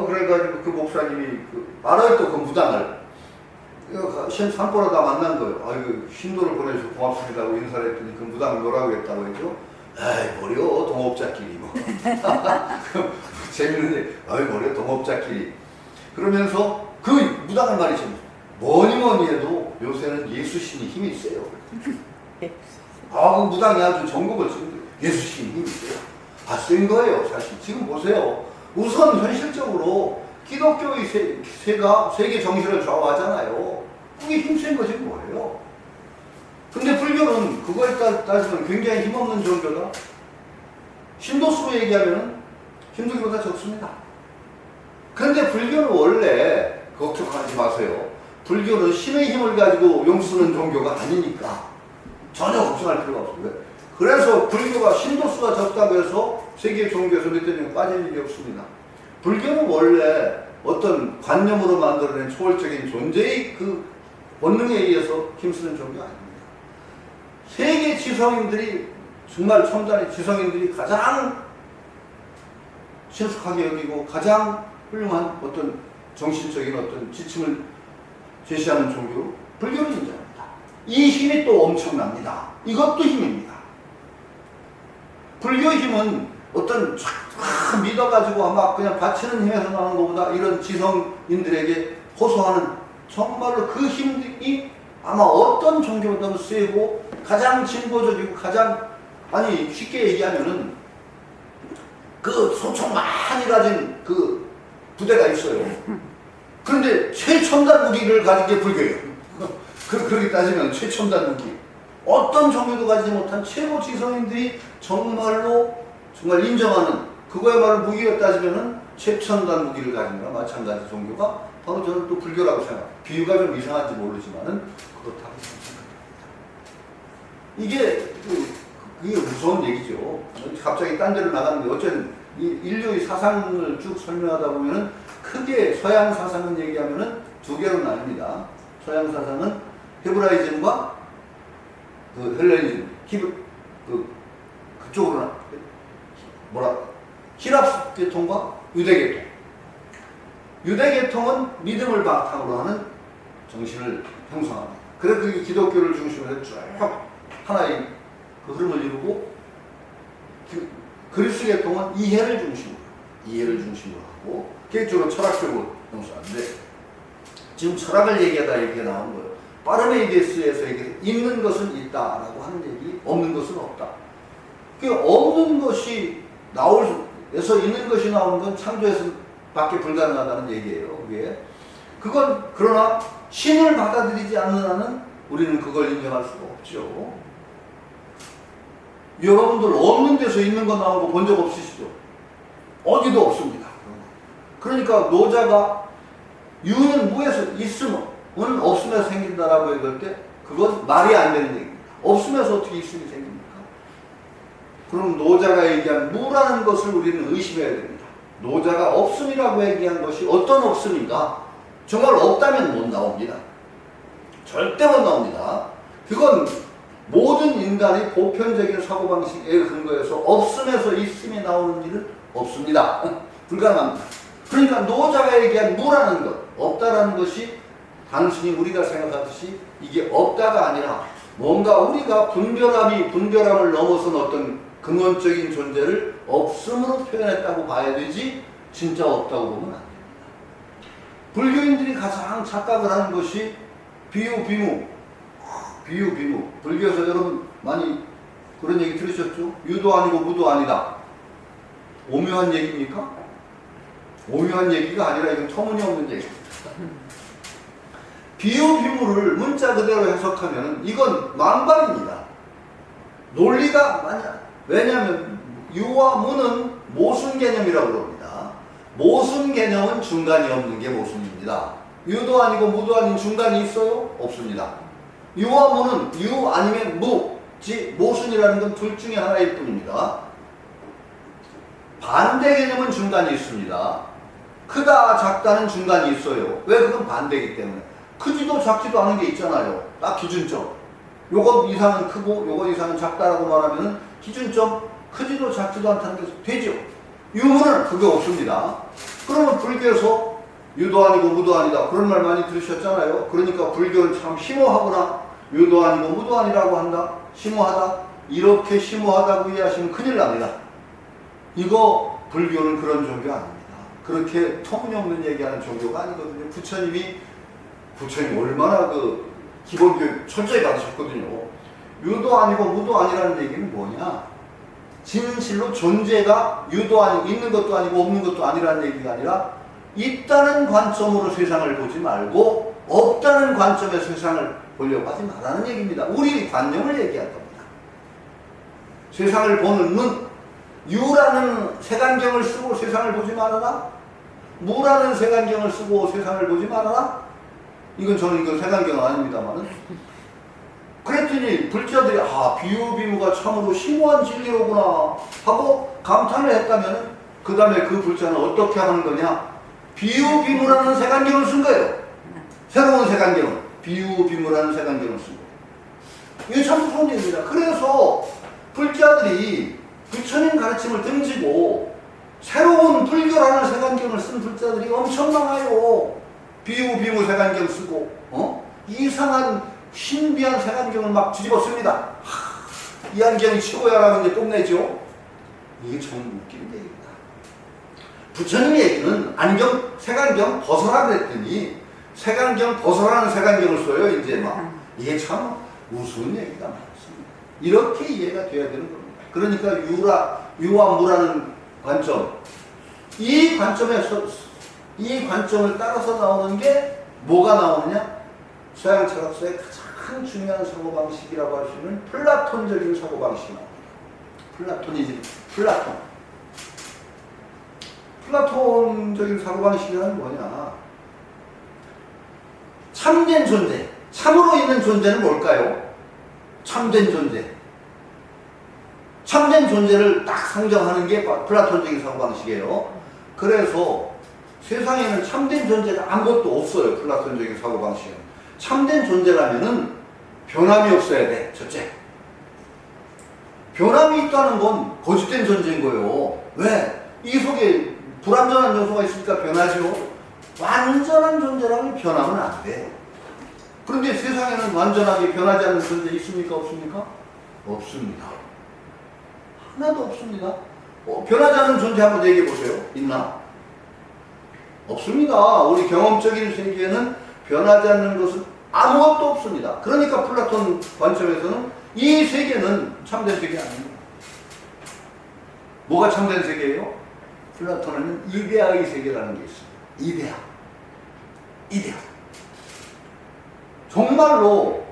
그래가지고 그 목사님이 알아요, 또 그 무당을. 산보라다 만난 거예요. 아이고, 신도를 보내주셔서 고맙습니다고 인사를 했더니 그 무당을 뭐라고 했다고 했죠? 에이, 뭐려, 동업자끼리 뭐. 재밌는 얘기. 아이, 뭐려, 동업자끼리. 그러면서 그 무당을 말이죠. 뭐니 해도 요새는 예수신이 힘이 세요. 그 무당이 아주 전국을 쓰는데 예수신이 힘이 세요. 센 거예요, 사실. 지금 보세요. 우선 현실적으로 기독교의 세가 세계 정신을 좌우하잖아요. 그게 힘센 것이 뭐예요? 근데 불교는 그거에 따지면 굉장히 힘없는 종교다. 신도수로 얘기하면 힌두교보다 적습니다. 그런데 불교는 원래 걱정하지 마세요. 불교는 신의 힘을 가지고 용쓰는 종교가 아니니까 전혀 걱정할 필요가 없습니다. 그래서 불교가 신도수가 적다고 해서 세계 종교에서 몇 명 빠질 일이 없습니다. 불교는 원래 어떤 관념으로 만들어낸 초월적인 존재의 그 본능에 의해서 힘쓰는 종교가 아닙니다. 세계 지성인들이, 정말 첨단의 지성인들이 가장 친숙하게 여기고 가장 훌륭한 어떤 정신적인 어떤 지침을 제시하는 종교로 불교를 인정합니다. 이 힘이 또 엄청납니다. 이것도 힘입니다. 불교 힘은 어떤 쫙 믿어가지고 막 그냥 바치는 힘에서 나오는 것보다 이런 지성인들에게 호소하는 정말로 그 힘이 아마 어떤 종교보다도 세고 가장 진보적이고 가장, 아니 쉽게 얘기하면은 그 소총 많이 가진 그 부대가 있어요. 그런데 최첨단 무기를 가진 게 불교예요. 그렇게 따지면 최첨단 무기. 어떤 종교도 가지지 못한 최고 지성인들이 정말 인정하는, 그거야말로 무기가 따지면은 최첨단 무기를 가진 거나 마찬가지 종교가 바로 저는 또 불교라고 생각합니다. 비유가 좀 이상한지 모르지만은 그렇다고 생각합니다. 그게 무서운 얘기죠. 갑자기 딴 데로 나가는데 어쨌든 인류의 사상을 쭉 설명하다 보면은 크게 서양 사상은 얘기하면은 두 개로 나뉩니다. 서양 사상은 헤브라이즘과 그 헬레니즘, 그쪽으로 히랍 계통과 유대 계통. 유대 계통은 믿음을 바탕으로 하는 정신을 형성합니다. 그래서 그게 기독교를 중심으로 쭉 하나의 그 흐름을 이루고, 그리스 계통은 이해를 중심으로 하고, 개인적으로 철학적으로 형성하는데, 지금 철학을 얘기하다 이렇게 나온 거예요. 파르메이데스에서 있는 것은 있다라고 하는 얘기, 없는 것은 없다. 그 없는 것이 에서 있는 것이 나오는 건 창조에서 밖에 불가능하다는 얘기예요. 그게. 그건 그러나 신을 받아들이지 않는 한은 우리는 그걸 인정할 수가 없죠. 여러분들 없는 데서 있는 거 나온 거 본 적 없으시죠? 어디도 없습니다. 그러니까 노자가 유는 무에서 있으면 없으면서 생긴다라고 했을 때 그건 말이 안 되는 얘기입니다. 없으면서 어떻게 있음이 생깁니까? 그럼 노자가 얘기한 무라는 것을 우리는 의심해야 됩니다. 노자가 없음이라고 얘기한 것이 어떤 없음인가? 정말 없다면 못 나옵니다. 절대 못 나옵니다. 그건 모든 인간의 보편적인 사고방식에 근거해서 없음에서 있음이 나오는 일은 없습니다. 불가능합니다. 그러니까 노자가 얘기한 무라는 것, 없다라는 것이 단순히 우리가 생각하듯이 이게 없다가 아니라 뭔가 우리가 분별함을 넘어선 어떤 근원적인 존재를 없음으로 표현했다고 봐야 되지 진짜 없다고 보면 안 됩니다. 불교인들이 가장 착각을 하는 것이 비유, 비무. 불교에서 여러분 많이 그런 얘기 들으셨죠? 유도 아니고 무도 아니다. 오묘한 얘기입니까? 오묘한 얘기가 아니라 이건 터무니없는 얘기입니다. 비유, 비무를 문자 그대로 해석하면 이건 망발입니다. 논리가 왜냐하면 유와 무는 모순 개념이라고 그럽니다. 모순 개념은 중간이 없는 게 모순입니다. 유도 아니고 무도 아닌 중간이 있어요? 없습니다. 유와 무는 유 아니면 무, 즉 모순이라는 건 둘 중에 하나일 뿐입니다. 반대 개념은 중간이 있습니다. 크다, 작다는 중간이 있어요. 왜? 그건 반대이기 때문에. 크지도 작지도 않은 게 있잖아요. 딱 기준점. 요것 이상은 크고 요것 이상은 작다라고 말하면 기준점 크지도 작지도 않다는 게 되죠. 유무는 그게 없습니다. 그러면 불교에서 유도 아니고 무도 아니다 그런 말 많이 들으셨잖아요. 그러니까 불교는 참 심오하구나. 유도 아니고 무도 아니라고 한다. 심오하다. 이렇게 심오하다고 이해하시면 큰일 납니다. 이거 불교는 그런 종교 아닙니다. 그렇게 터무니없는 얘기하는 종교가 아니거든요. 부처님이 얼마나 그 기본교육 철저히 받으셨거든요. 유도 아니고 무도 아니라는 얘기는 뭐냐? 진실로 존재가 유도 아니고 있는 것도 아니고 없는 것도 아니라는 얘기가 아니라 있다는 관점으로 세상을 보지 말고 없다는 관점에서 세상을 보려고 하지 말라는 얘기입니다. 우리 관념을 얘기한 겁니다. 세상을 보는 눈, 유라는 색안경을 쓰고 세상을 보지 말아라. 무라는 색안경을 쓰고 세상을 보지 말아라. 이건 저는 이건 색안경은 아닙니다만은. 그랬더니 불자들이 비유 비무가 참으로 심오한 진리로구나 하고 감탄을 했다면 그 다음에 그 불자는 어떻게 하는 거냐? 비유 비무라는 색안경을 쓴 거예요. 새로운 색안경을. 비유 비무라는 색안경을 쓴 거예요. 이게 참 무서운 얘기입니다. 그래서 불자들이 부처님 가르침을 등지고 새로운 불교라는 색안경을 쓴 불자들이 엄청 많아요. 비유 비무 색안경 쓰고 이상한 신비한 색안경을 막 뒤집었습니다. 이 안경이 최고야라고 이제 뽐내죠. 이게 참 웃기는 얘기입니다. 부처님 얘기는 색안경 벗어라 그랬더니 색안경 벗어라는 색안경을 써요. 이제 막 이게 참 우스운 얘기가 많습니다. 이렇게 이해가 돼야 되는 겁니다. 그러니까 유와 무라는 관점, 이 관점을 따라서 나오는 게 뭐가 나오느냐? 서양 철학사의 가장 중요한 사고방식이라고 할 수 있는 플라톤적인 사고방식이 나옵니다. 플라톤적인 사고방식이란 뭐냐? 참된 존재, 참으로 있는 존재는 뭘까요? 참된 존재. 참된 존재를 딱 상정하는 게 플라톤적인 사고방식이에요. 그래서 세상에는 참된 존재가 아무것도 없어요. 플라톤적인 사고방식은. 참된 존재라면은 변함이 없어야 돼. 첫째. 변함이 있다는 건 거짓된 존재인 거예요. 왜? 이 속에 불완전한 요소가 있으니까 변하죠. 완전한 존재라면 변하면 안 돼요. 그런데 세상에는 완전하게 변하지 않는 존재 있습니까? 없습니까? 없습니다. 하나도 없습니다. 변하지 않는 존재 한번 얘기해 보세요. 있나? 없습니다. 우리 경험적인 세계에는 변하지 않는 것은 아무것도 없습니다. 그러니까 플라톤 관점에서는 이 세계는 참된 세계 아닙니다. 뭐가 참된 세계예요? 플라톤에는 이데아의 세계라는 게 있습니다. 이데아. 정말로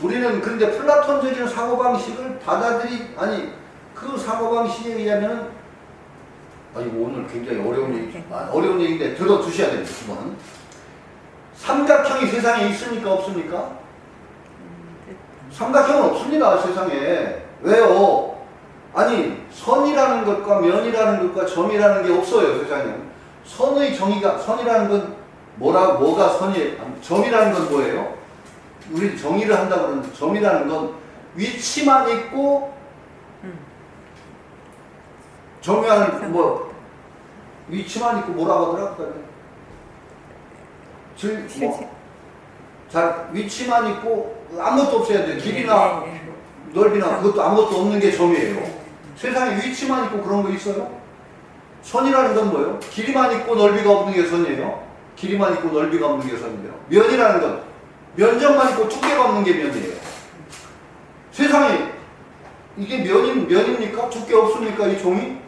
우리는 근데 플라톤적인 사고방식을 그 사고방식에 의하면 이거 오늘 굉장히 어려운 얘기인데 들어두셔야 됩니다. 이거는 삼각형이 세상에 있습니까 없습니까? 삼각형은 없습니다. 세상에. 왜요? 아니 선이라는 것과 면이라는 것과 점이라는 게 없어요. 세상에. 선의 정의가, 선이라는 건 뭐가 선이에요? 점이라는 건 뭐예요? 우리 정의를 한다고 그러는데 점이라는 건 위치만 있고 정의하는 위치만 있고 뭐라고 하더라고요? 위치만 있고 아무것도 없어야 돼요. 길이나 넓이나 그것도 아무것도 없는 게 점이에요. 세상에 위치만 있고 그런 거 있어요? 선이라는 건 뭐예요? 길이만 있고 넓이가 없는 게 선이에요. 길이만 있고 넓이가 없는 게 선이에요. 면이라는 건 면적만 있고 두께가 없는 게 면이에요. 세상에 이게 면입니까? 두께 없습니까? 이 종이?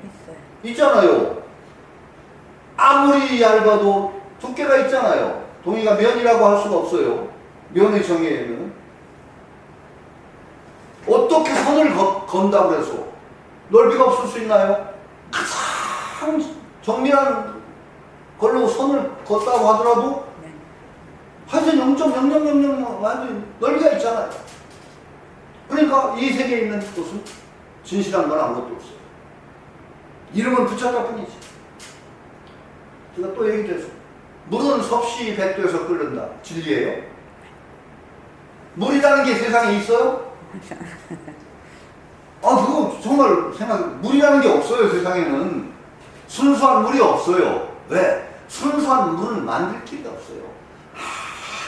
있잖아요. 아무리 얇아도 두께가 있잖아요. 동이가 면이라고 할 수가 없어요. 면의 정의에는. 어떻게 선을 건다고 해서 넓이가 없을 수 있나요? 가장 정밀한 걸로 선을 걷다고 하더라도 하여튼 0.0000 완전 넓이가 있잖아요. 그러니까 이 세계에 있는 것은 진실한 건 아무것도 없어요. 이름은 붙였다 뿐이지. 제가 또 얘기해서 물은 섭씨 100도에서 끓는다. 진리예요? 물이라는 게 세상에 있어요? 그거 정말 물이라는 게 없어요. 세상에는 순수한 물이 없어요. 왜? 순수한 물은 만들 길이 없어요.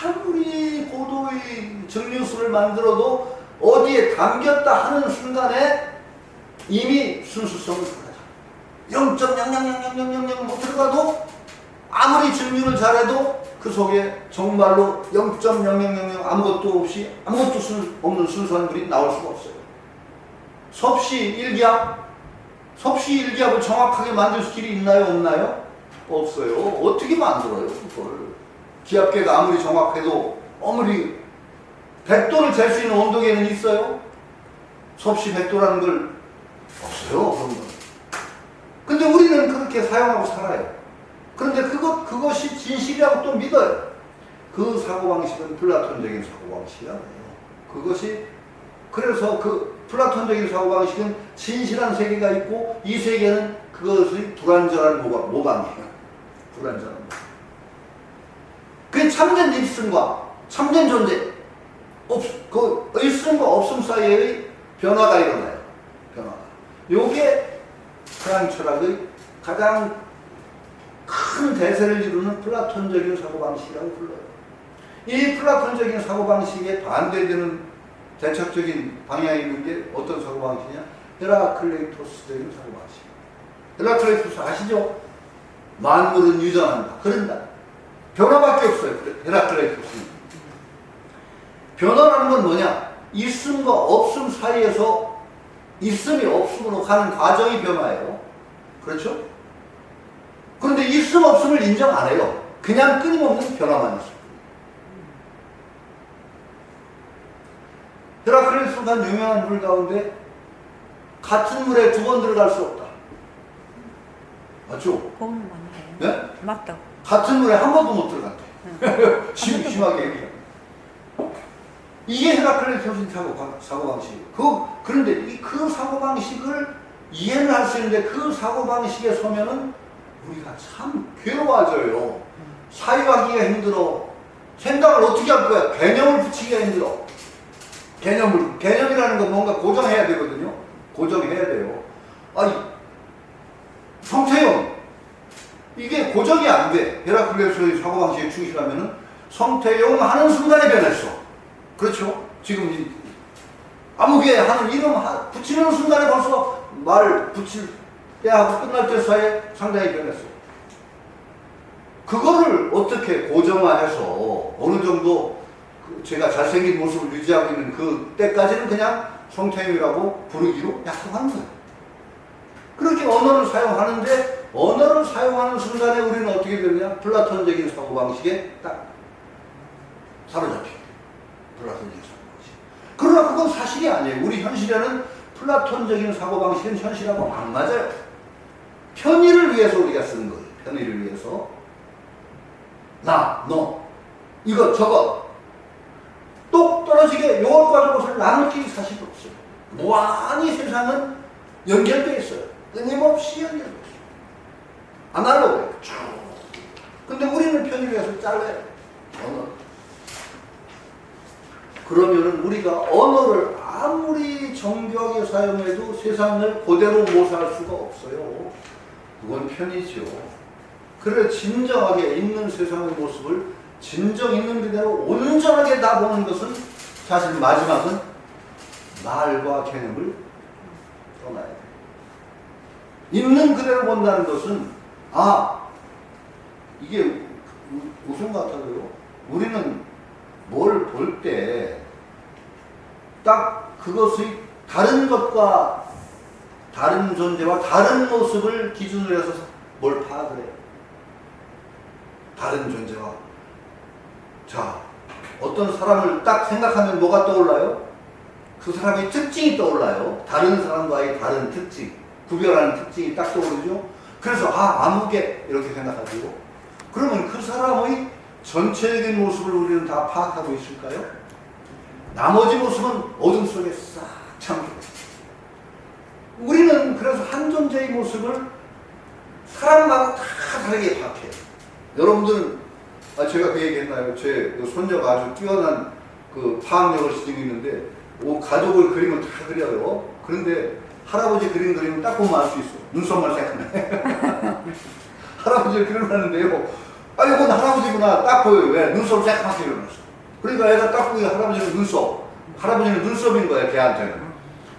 아무리 고도의 증류수를 만들어도 어디에 담겼다 하는 순간에 이미 순수성을 들어가죠. 0.000000 못 들어가도 아무리 증류를 잘해도 그 속에 정말로 0.0000 아무것도 없는 순수한 물이 나올 수가 없어요. 섭씨 1기압을 정확하게 만들 길이 있나요? 없나요? 없어요. 어떻게 만들어요? 그걸. 기압계가 아무리 정확해도 아무리 100도를 잴 수 있는 온도계는 있어요? 섭씨 100도라는 걸 없어요. 그런 건. 근데 우리는 그렇게 사용하고 살아요. 그런데 그것이 진실이라고 또 믿어요. 그 사고방식은 플라톤적인 사고방식이라고 해요. 그래서 그 플라톤적인 사고방식은 진실한 세계가 있고 이 세계는 그것의 불완전한 모방이에요. 불완전한 모방. 그게 참된 일승과 참된 존재, 그 일승과 없음 사이의 변화가 일어나요. 변화가. 요게 서양 철학의 가장 큰 대세를 이루는 플라톤적인 사고방식이라고 불러요. 이 플라톤적인 사고방식에 반대되는 대척적인 방향이 있는 게 어떤 사고방식이냐? 헤라클레이토스적인 사고방식. 헤라클레이토스 아시죠? 만물은 유전한다. 그런다. 변화밖에 없어요. 헤라클레이토스는. 변화라는 건 뭐냐? 있음과 없음 사이에서 있음이 없음으로 가는 과정이 변화예요. 그렇죠? 그런데 있음 없음을 인정 안 해요. 그냥 끊임없는 변화만 있어요. 헤라클레이토스가 유명한 물 가운데 같은 물에 2번 들어갈 수 없다. 맞죠? 그건 맞네요. 네? 맞다. 같은 물에 한 번도 못 들어갔대. 심하게 얘기해. 이게 헤라클레이토스의 사고방식이에요. 그런데 그 사고방식을 이해를 할 수 있는데 그 사고방식에 서면은 우리가 참 괴로워져요. 사유하기가 힘들어. 생각을 어떻게 할 거야? 개념을 붙이기가 힘들어. 개념이라는 건 뭔가 고정해야 되거든요. 고정해야 돼요. 아니, 성태형. 이게 고정이 안 돼. 헤라클레이토스의 사고방식에 충실하면은 성태용 하는 순간에 변했어. 그렇죠? 지금 아무개 하는 이름 붙이는 순간에 벌써 말을 붙일 때 하고 끝날 때 사이에 상당히 변했어. 그거를 어떻게 고정화해서 어느 정도 제가 잘생긴 모습을 유지하고 있는 그 때까지는 그냥 성태형이라고 부르기로 약속하는 거예요. 그렇게 언어를 사용하는데 언어를 사용하는 순간에 우리는 어떻게 되느냐? 플라톤적인 사고방식에 딱 사로잡혀요. 플라톤적인 사고방식. 그러나 그건 사실이 아니에요. 우리 현실에는 플라톤적인 사고방식은 현실하고 안 맞아요. 편의를 위해서 우리가 쓰는 거예요. 편의를 위해서. 나, 너, 이것, 저것. 똑 떨어지게 요것과 저것을 나눌 길이 사실 없어요. 무한히 세상은 연결되어 있어요. 끊임없이 연결되어 있어요. 아날로그예요. 쭉. 근데 우리는 편의를 위해서 잘라요. 언어. 그러면은 우리가 언어를 아무리 정교하게 사용해도 세상을 그대로 모사할 수가 없어요. 그건 편이죠. 그래 진정하게 있는 세상의 모습을 진정 있는 그대로 온전하게 다 보는 것은 사실 마지막은 말과 개념을 떠나야 돼요. 있는 그대로 본다는 것은 이게 무슨 것 같아요? 우리는 뭘 볼 때 딱 그것의 다른 것과 다른 존재와 다른 모습을 기준으로 해서 뭘 파악을 해요. 다른 존재와. 자, 어떤 사람을 딱 생각하면 뭐가 떠올라요? 그 사람의 특징이 떠올라요. 다른 사람과의 다른 특징, 구별하는 특징이 딱 떠오르죠. 그래서 아무개 이렇게 생각하고, 그러면 그 사람의 전체적인 모습을 우리는 다 파악하고 있을까요? 나머지 모습은 어둠 속에 싹 잠겨 있어요. 우리는 그래서 한 존재의 모습을 사람마다 다 다르게 파악해요. 여러분들은 제가 그 얘기 했나요? 제 손녀가 아주 뛰어난 그 파악력을 지니고 있는데 가족을 그림을 다 그려요. 그런데 할아버지 그림 그리면 딱 보면 알 수 있어. 눈썹만 새카매. 할아버지를 그려놨는데요. 이건 할아버지구나 딱 보여요. 왜? 눈썹을 새카맣게 그려놨어. 그러니까 애가 딱 보기에 할아버지는 눈썹. 할아버지는 눈썹인 거야, 걔한테는.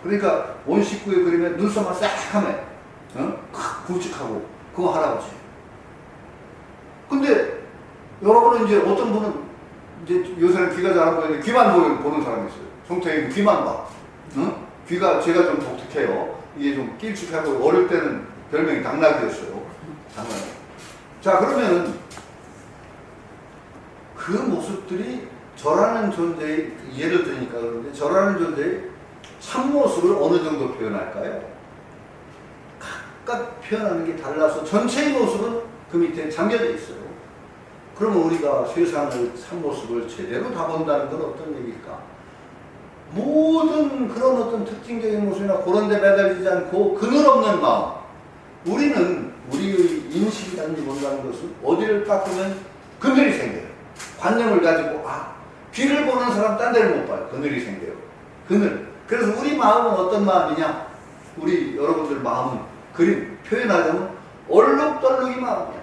그러니까 온 식구의 그림에 눈썹만 새카매. 굵직하고. 그거 할아버지. 근데 여러분은 이제 어떤 분은 이제 요새는 귀가 잘 안 보이는데 귀만 보는 사람이 있어요. 송태희 귀만 봐. 귀가 제가 좀 독특해요. 이게 좀 길쭉하고 어릴 때는 별명이 당나귀였어요. 당나귀. 자, 그러면은 그 모습들이 저라는 존재의, 예를 드니까 그런데 저라는 존재의 참모습을 어느 정도 표현할까요? 각각 표현하는 게 달라서 전체의 모습은 그 밑에 잠겨져 있어요. 그러면 우리가 세상의 참모습을 제대로 다 본다는 건 어떤 얘기일까? 모든 그런 어떤 특징적인 모습이나 그런 데 매달리지 않고 그늘 없는 마음. 우리는 우리의 인식이라는 본다는 것은 어디를 닦으면 그늘이 생겨요. 관념을 가지고 귀를 보는 사람 딴 데를 못 봐요. 그늘이 생겨요. 그늘. 그래서 우리 마음은 어떤 마음이냐? 우리 여러분들 마음은 그림 표현하자면 얼룩덜룩이 마음이야.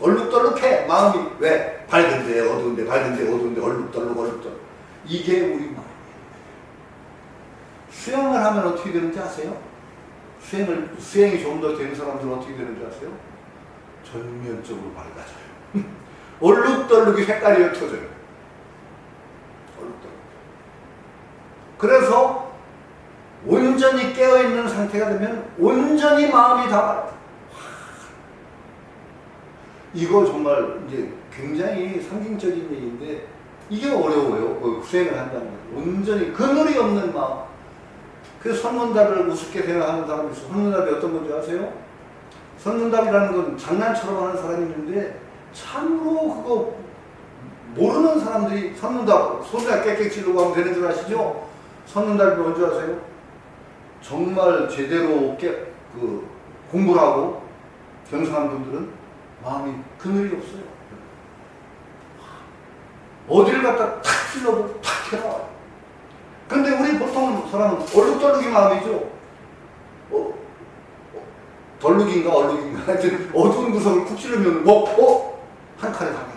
얼룩덜룩해 마음이. 왜? 밝은데 어두운데 밝은데 어두운데 얼룩덜룩. 이게 우리 마음이에요. 수영을 하면 어떻게 되는지 아세요? 수행이 좀 더 되는 사람들은 어떻게 되는지 아세요? 전면적으로 밝아져요. 얼룩덜룩이 색깔이 옅어져요. 얼룩덜룩. 그래서 온전히 깨어있는 상태가 되면 온전히 마음이 다 이거 정말 이제 굉장히 상징적인 얘기인데 이게 어려워요. 수행을 한다는 거. 온전히 그늘이 없는 마음. 그래서 선문답을 우습게 생각하는 사람이 있어요. 선문답이 어떤 건지 아세요? 선문답이라는 건 장난처럼 하는 사람이 있는데 참으로 그거 모르는 사람들이 선문답 소리가 깨끗 지르고 하면 되는 줄 아시죠? 선문답이 뭔지 아세요? 정말 제대로 공부를 하고 경성한 분들은 마음이 그늘이 없어요. 어디를 갖다 탁 찔러도 탁 튀어나와요. 근데 우리 보통 사람은 얼룩덜룩이 마음이죠. 덜룩인가 얼룩인가 하여튼 어두운 구석을 쿡 찌르면 한 칼에 당해요.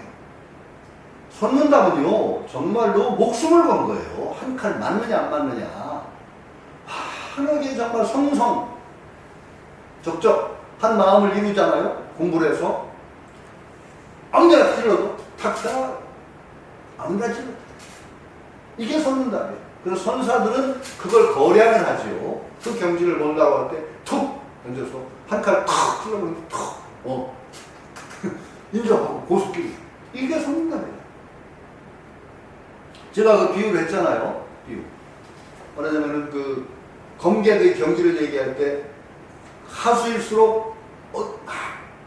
선문답은요 정말로 목숨을 건 거예요. 한 칼 맞느냐 안 맞느냐. 환하게 정말 성성 적적한 마음을 이루잖아요. 공부를 해서 아무데나 찔러도 탁 튀어나와요. 아무데나 찔러도. 이게 선문답이에요. 그래서 선사들은 그걸 거량을 하죠. 그 경지를 본다고 할 때 툭 던져서 한 칼 탁 찔러버리면 툭 인정하고 고속길이. 이게 선문답이에요. 제가 그 비유를 했잖아요. 비유. 말하자면은 그 검객의 경지를 얘기할 때 하수일수록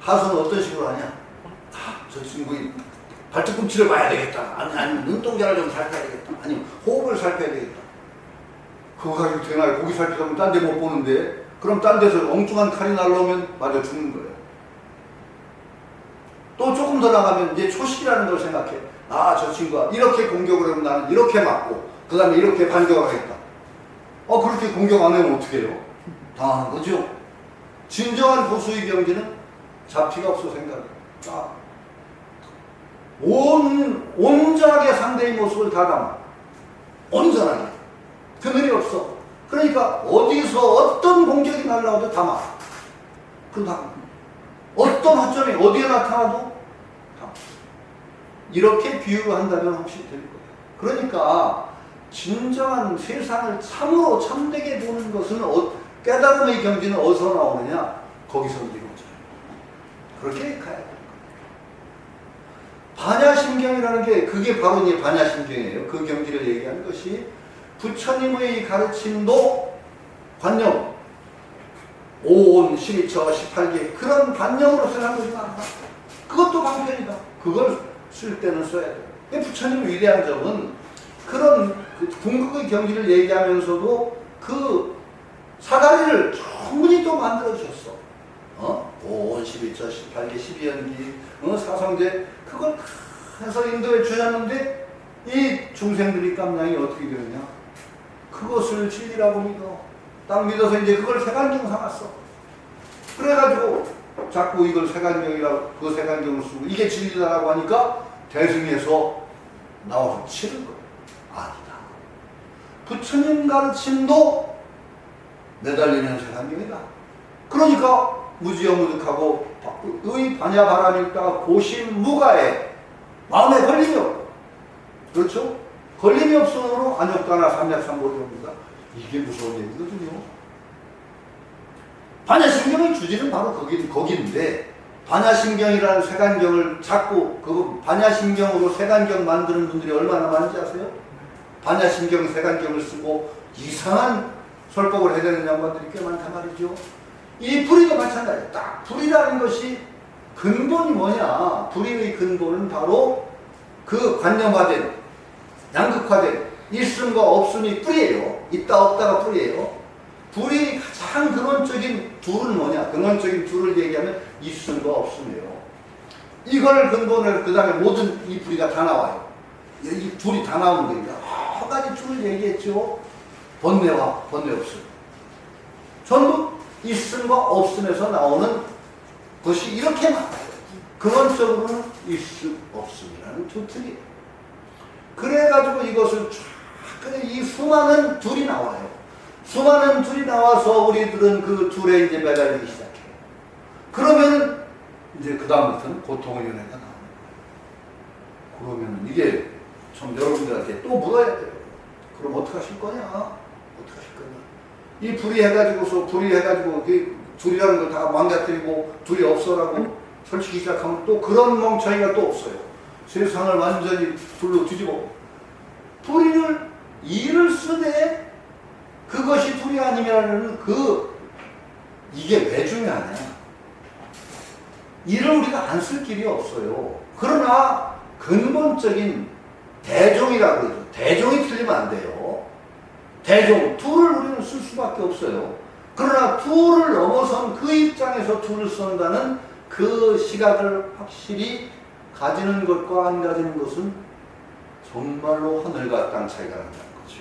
하수는 어떤 식으로 하냐? 저 친구의 발뒤꿈치를 봐야 되겠다. 아니면 눈동자를 좀 살펴야 되겠다. 아니면 호흡을 살펴야 되겠다. 그거 가지고 되나요? 고기 살피면 딴 데 못 보는데 그럼 딴 데서 엉뚱한 칼이 날라오면 맞아 죽는 거예요. 또 조금 더 나가면 이제 초식이라는 걸 생각해. 저 친구가 이렇게 공격을 하면 나는 이렇게 맞고 그 다음에 이렇게 반격하겠다. 그렇게 공격 안 하면 어떻게 해요? 당하는 거죠. 진정한 보수의 경지는 잡티가 없어 생각해. 온전하게 상대의 모습을 다 담아. 온전하게. 그늘이 없어. 그러니까 어디서 어떤 공격이 날라와도 담아. 어떤 허점이 어디에 나타나도 담아. 이렇게 비유를 한다면 확실히 될 거예요. 그러니까 진정한 세상을 참으로 참되게 보는 것은 깨달음의 경지는 어디서 나오느냐? 거기서 이루어져요. 그렇게 가야 돼요. 반야심경이라는 게 그게 바로 이제 반야심경이에요. 그 경지를 얘기하는 것이 부처님의 가르침도 관념 5온, 12처, 18개 그런 관념으로 쓰는 것이 많다. 그것도 방편이다. 그걸 쓸 때는 써야 돼요. 부처님 위대한 점은 그런 궁극의 경지를 얘기하면서도 그 사다리를 충분히 또 만들어주셨어. 5온, 12처, 18개, 12연기, 사성제 그걸 해서 인도에 주셨는데 이 중생들이 깜냥이 어떻게 되느냐? 그것을 진리라고 믿어. 딱 믿어서 이제 그걸 세간경 삼았어. 그래가지고 자꾸 이걸 세간경이라고 그 세간경을 쓰고 이게 진리다라고 하니까 대승에서 나와서 치는 거예요. 아니다. 부처님 가르침도 매달리는 세간경이다. 그러니까 무지영무득하고 의 반야바람일까 고심무가에 마음에 걸림이 없고 그렇죠? 걸림이 없으므로 안욕다나 삼약삼보리 옵니다. 이게 무서운 얘기거든요. 반야심경의 주제는 바로 거기인데 반야심경이라는 세간경을 자꾸 그 반야심경으로 세간경 만드는 분들이 얼마나 많은지 아세요? 반야심경 세간경을 쓰고 이상한 설법을 해야 되는 양반들이 꽤 많단 말이죠. 이 불의도 마찬가지예요. 딱 불의라는 것이 근본이 뭐냐? 불의의 근본은 바로 그 관념화된, 양극화된 있음과 없음이 뿌리예요. 있다 없다가 뿌리예요. 불의 가장 근원적인 둘은 뭐냐? 근원적인 둘을 얘기하면 있음과 없음이에요. 이걸 근본으로 그 다음에 모든 이 불의가 다 나와요. 이 둘이 다 나오는 거니까 여러 가지 둘을 얘기했죠. 번뇌와 번뇌 없음. 전부 있음과 없음에서 나오는 것이 이렇게 많아요. 근원적으로는 있음, 없음이라는 두 틀이에요. 그래가지고 이것을 쫙, 이 수많은 둘이 나와요. 수많은 둘이 나와서 우리들은 그 둘에 이제 매달리기 시작해요. 그러면 이제 그다음부터는 고통의 연애가 나오는 거예요. 그러면 이게 참 여러분들한테 또 물어야 돼요. 그럼 어떻게 하실 거냐? 어떻게 하실 거냐? 이 불이 해가지고서 불이 해가지고 둘이라는 걸 다 망가뜨리고 둘이 없어라고 설치기 시작하면 또 그런 멍청이가 또 없어요. 세상을 완전히 둘로 뒤집어. 불의를 이를 쓰되 그것이 불이 아니면은 이게 왜 중요하냐? 이를 우리가 안 쓸 길이 없어요. 그러나 근본적인 대종이라고 그러죠. 대종이 틀리면 안 돼요. 대종, 둘을 우리는 쓸 수밖에 없어요. 그러나 둘을 넘어선 그 입장에서 둘을 쓴다는 그 시각을 확실히 가지는 것과 안 가지는 것은 정말로 하늘과 땅 차이가 난다는 거죠.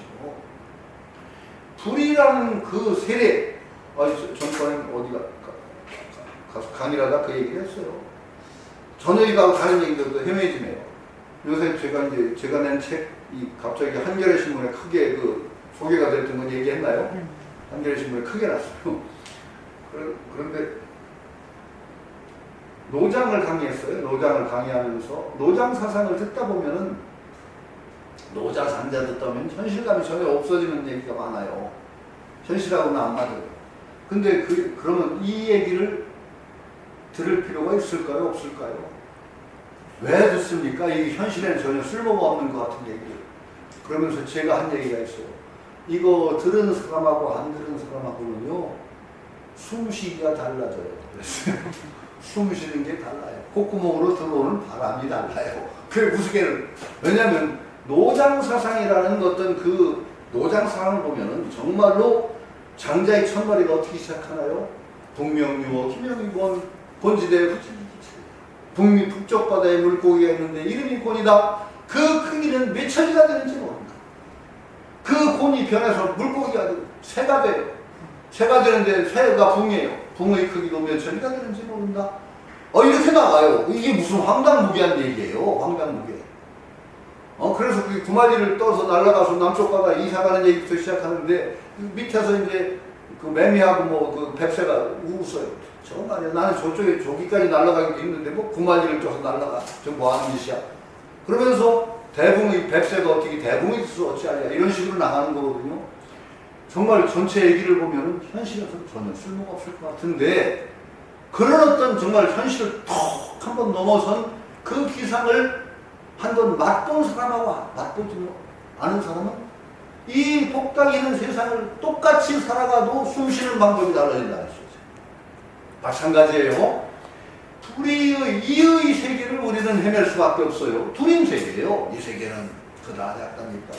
불이라는 그 세례, 전번에 어디가 가서 강의하다 그 얘기를 했어요. 전에하고 다른 얘기도 헤매지네요. 요새 제가 낸 책이 갑자기 한겨레 신문에 크게 소개가 됐던 건 얘기했나요? 한겨레 신문에 크게 났어요. 그런데 노장을 강의했어요. 노장을 강의하면서 노장 사상을 듣다 보면은 노장 상자 듣다 보면 현실감이 전혀 없어지는 얘기가 많아요. 현실하고는 안 맞아요. 근데 그러면 이 얘기를 들을 필요가 있을까요? 없을까요? 왜 듣습니까? 이 현실에는 전혀 쓸모가 없는 것 같은 얘기를. 그러면서 제가 한 얘기가 있어요. 이거 들은 사람하고 안 들은 사람하고는요, 숨쉬기가 달라져요. 숨 쉬는 게 달라요. 콧구멍으로 들어오는 바람이 달라요. 그게 무슨 왜냐하면 노장사상이라는 어떤 그 노장사상을 보면은 정말로 장자의 첫머리가 어떻게 시작하나요? 동명유어, 김영이권, 본지대, 북미 북쪽 바다에 물고기가 있는데 이름이 곤이다. 그 크기는 몇 천리가 되는지 모른다. 그 곤이 변해서 물고기가 새가 돼요. 새가 되는데 새가 붕이에요. 붕의 크기도 몇 천리가 되는지 모른다. 이렇게 나와요. 이게 무슨 황당무계한 얘기예요. 황당무계. 그래서 그 구마리를 떠서 날아가서 남쪽 바다 이사 가는 얘기부터 시작하는데 밑에서 이제 그 매미하고 뭐 그 뱁새가 웃어요. 정말 나는 저쪽에 저기까지 날아가기도 힘든데 뭐 구마리를 떠서 날아가. 저 뭐 하는 짓이야. 그러면서 대붕의 뱁새가 어떻게 대붕이 있어 어찌하냐 이런 식으로 나가는 거거든요. 정말 전체 얘기를 보면은 현실에서는 전혀 쓸모가 없을 것 같은데 그런 어떤 정말 현실을 톡 한번 넘어선 그 기상을 한번 맛본 사람하고 맛보지 않은 사람은 이 복닥이는 세상을 똑같이 살아가도 숨쉬는 방법이 달라진다는 거죠. 마찬가지예요. 이의 세계를 우리는 헤맬 수밖에 없어요. 둘인 세계예요. 이 세계는 그다지 않답니까?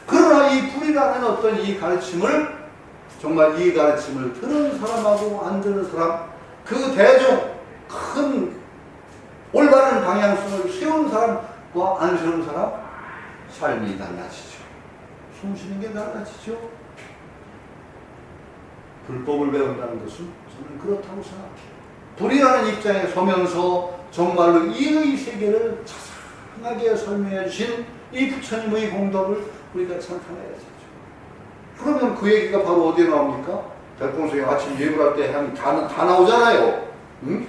그러나 이 불이라는 어떤 이 가르침을 정말 이 가르침을 들은 사람하고 안 들은 사람 그 대중 큰 올바른 방향성을 세운 사람과 안 세운 사람 삶이 달라지죠. 숨쉬는 게 달라지죠. 불법을 배운다는 것은 저는 그렇다고 생각해요. 불이라는 입장에 서면서 정말로 이의 세계를 자상하게 설명해 주신 이 부처님의 공덕을 우리가 찬탄해야죠. 그러면 그 얘기가 바로 어디에 나옵니까? 백봉석이 아침 예불할 때 다 나오잖아요. 응?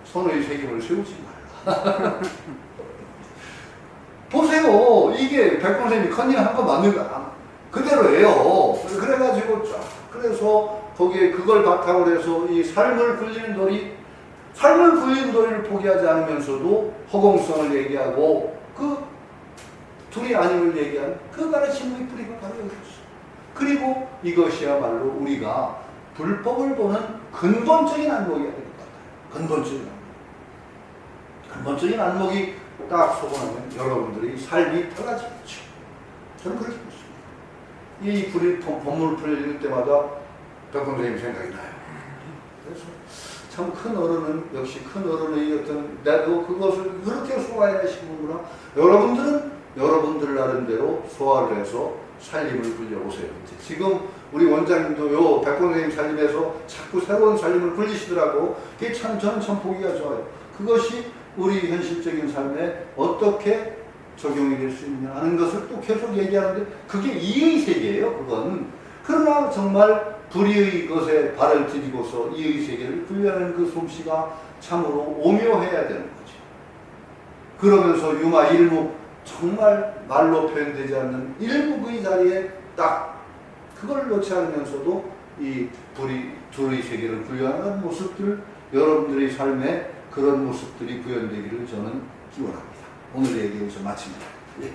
선의 세계를 세우지 말라. 보세요. 이게 백봉석이 컨닝한 거 맞는 거 그대로예요. 그래가지고 쫙 그래서 거기에 그걸 바탕으로 해서 이 삶을 굴리는 도리를 포기하지 않으면서도 허공성을 얘기하고 그 둘이 아님을 얘기하는 그 가르침의 뿌리가 바로 여기 있어. 그리고 이것이야말로 우리가 불법을 보는 근본적인 안목이어야 될 것 같아요. 근본적인 안목이 딱 소원하면 여러분들의 삶이 달라지겠죠. 저는 그렇게 믿습니다. 이 법문을 풀릴 때마다 백범선생님 생각이 나요. 그래서 참 큰 어른은 역시 큰 어른의 어떤 나도 그것을 그렇게 소화해내시는구나. 여러분들은 여러분들 나름대로 소화를 해서 살림을 굴려보세요. 지금 우리 원장님도 백범선생님 살림에서 자꾸 새로운 살림을 굴리시더라고. 그게 저는 참 보기가 좋아요. 그것이 우리 현실적인 삶에 어떻게 적용이 될 수 있냐 하는 것을 또 계속 얘기하는데 그게 이의 세계예요. 그건. 그러나 정말 불의의 것에 발을 디디고서 이의 세계를 굴려내는 그 솜씨가 참으로 오묘해야 되는 거죠. 그러면서 유마 일무 정말 말로 표현되지 않는 일묵의 자리에 딱 그걸 놓지 않으면서도 이 둘의 세계를 굴려나가는 모습들 여러분들의 삶에 그런 모습들이 구현되기를 저는 기원합니다. 오늘 얘기 여기서 마칩니다. 예.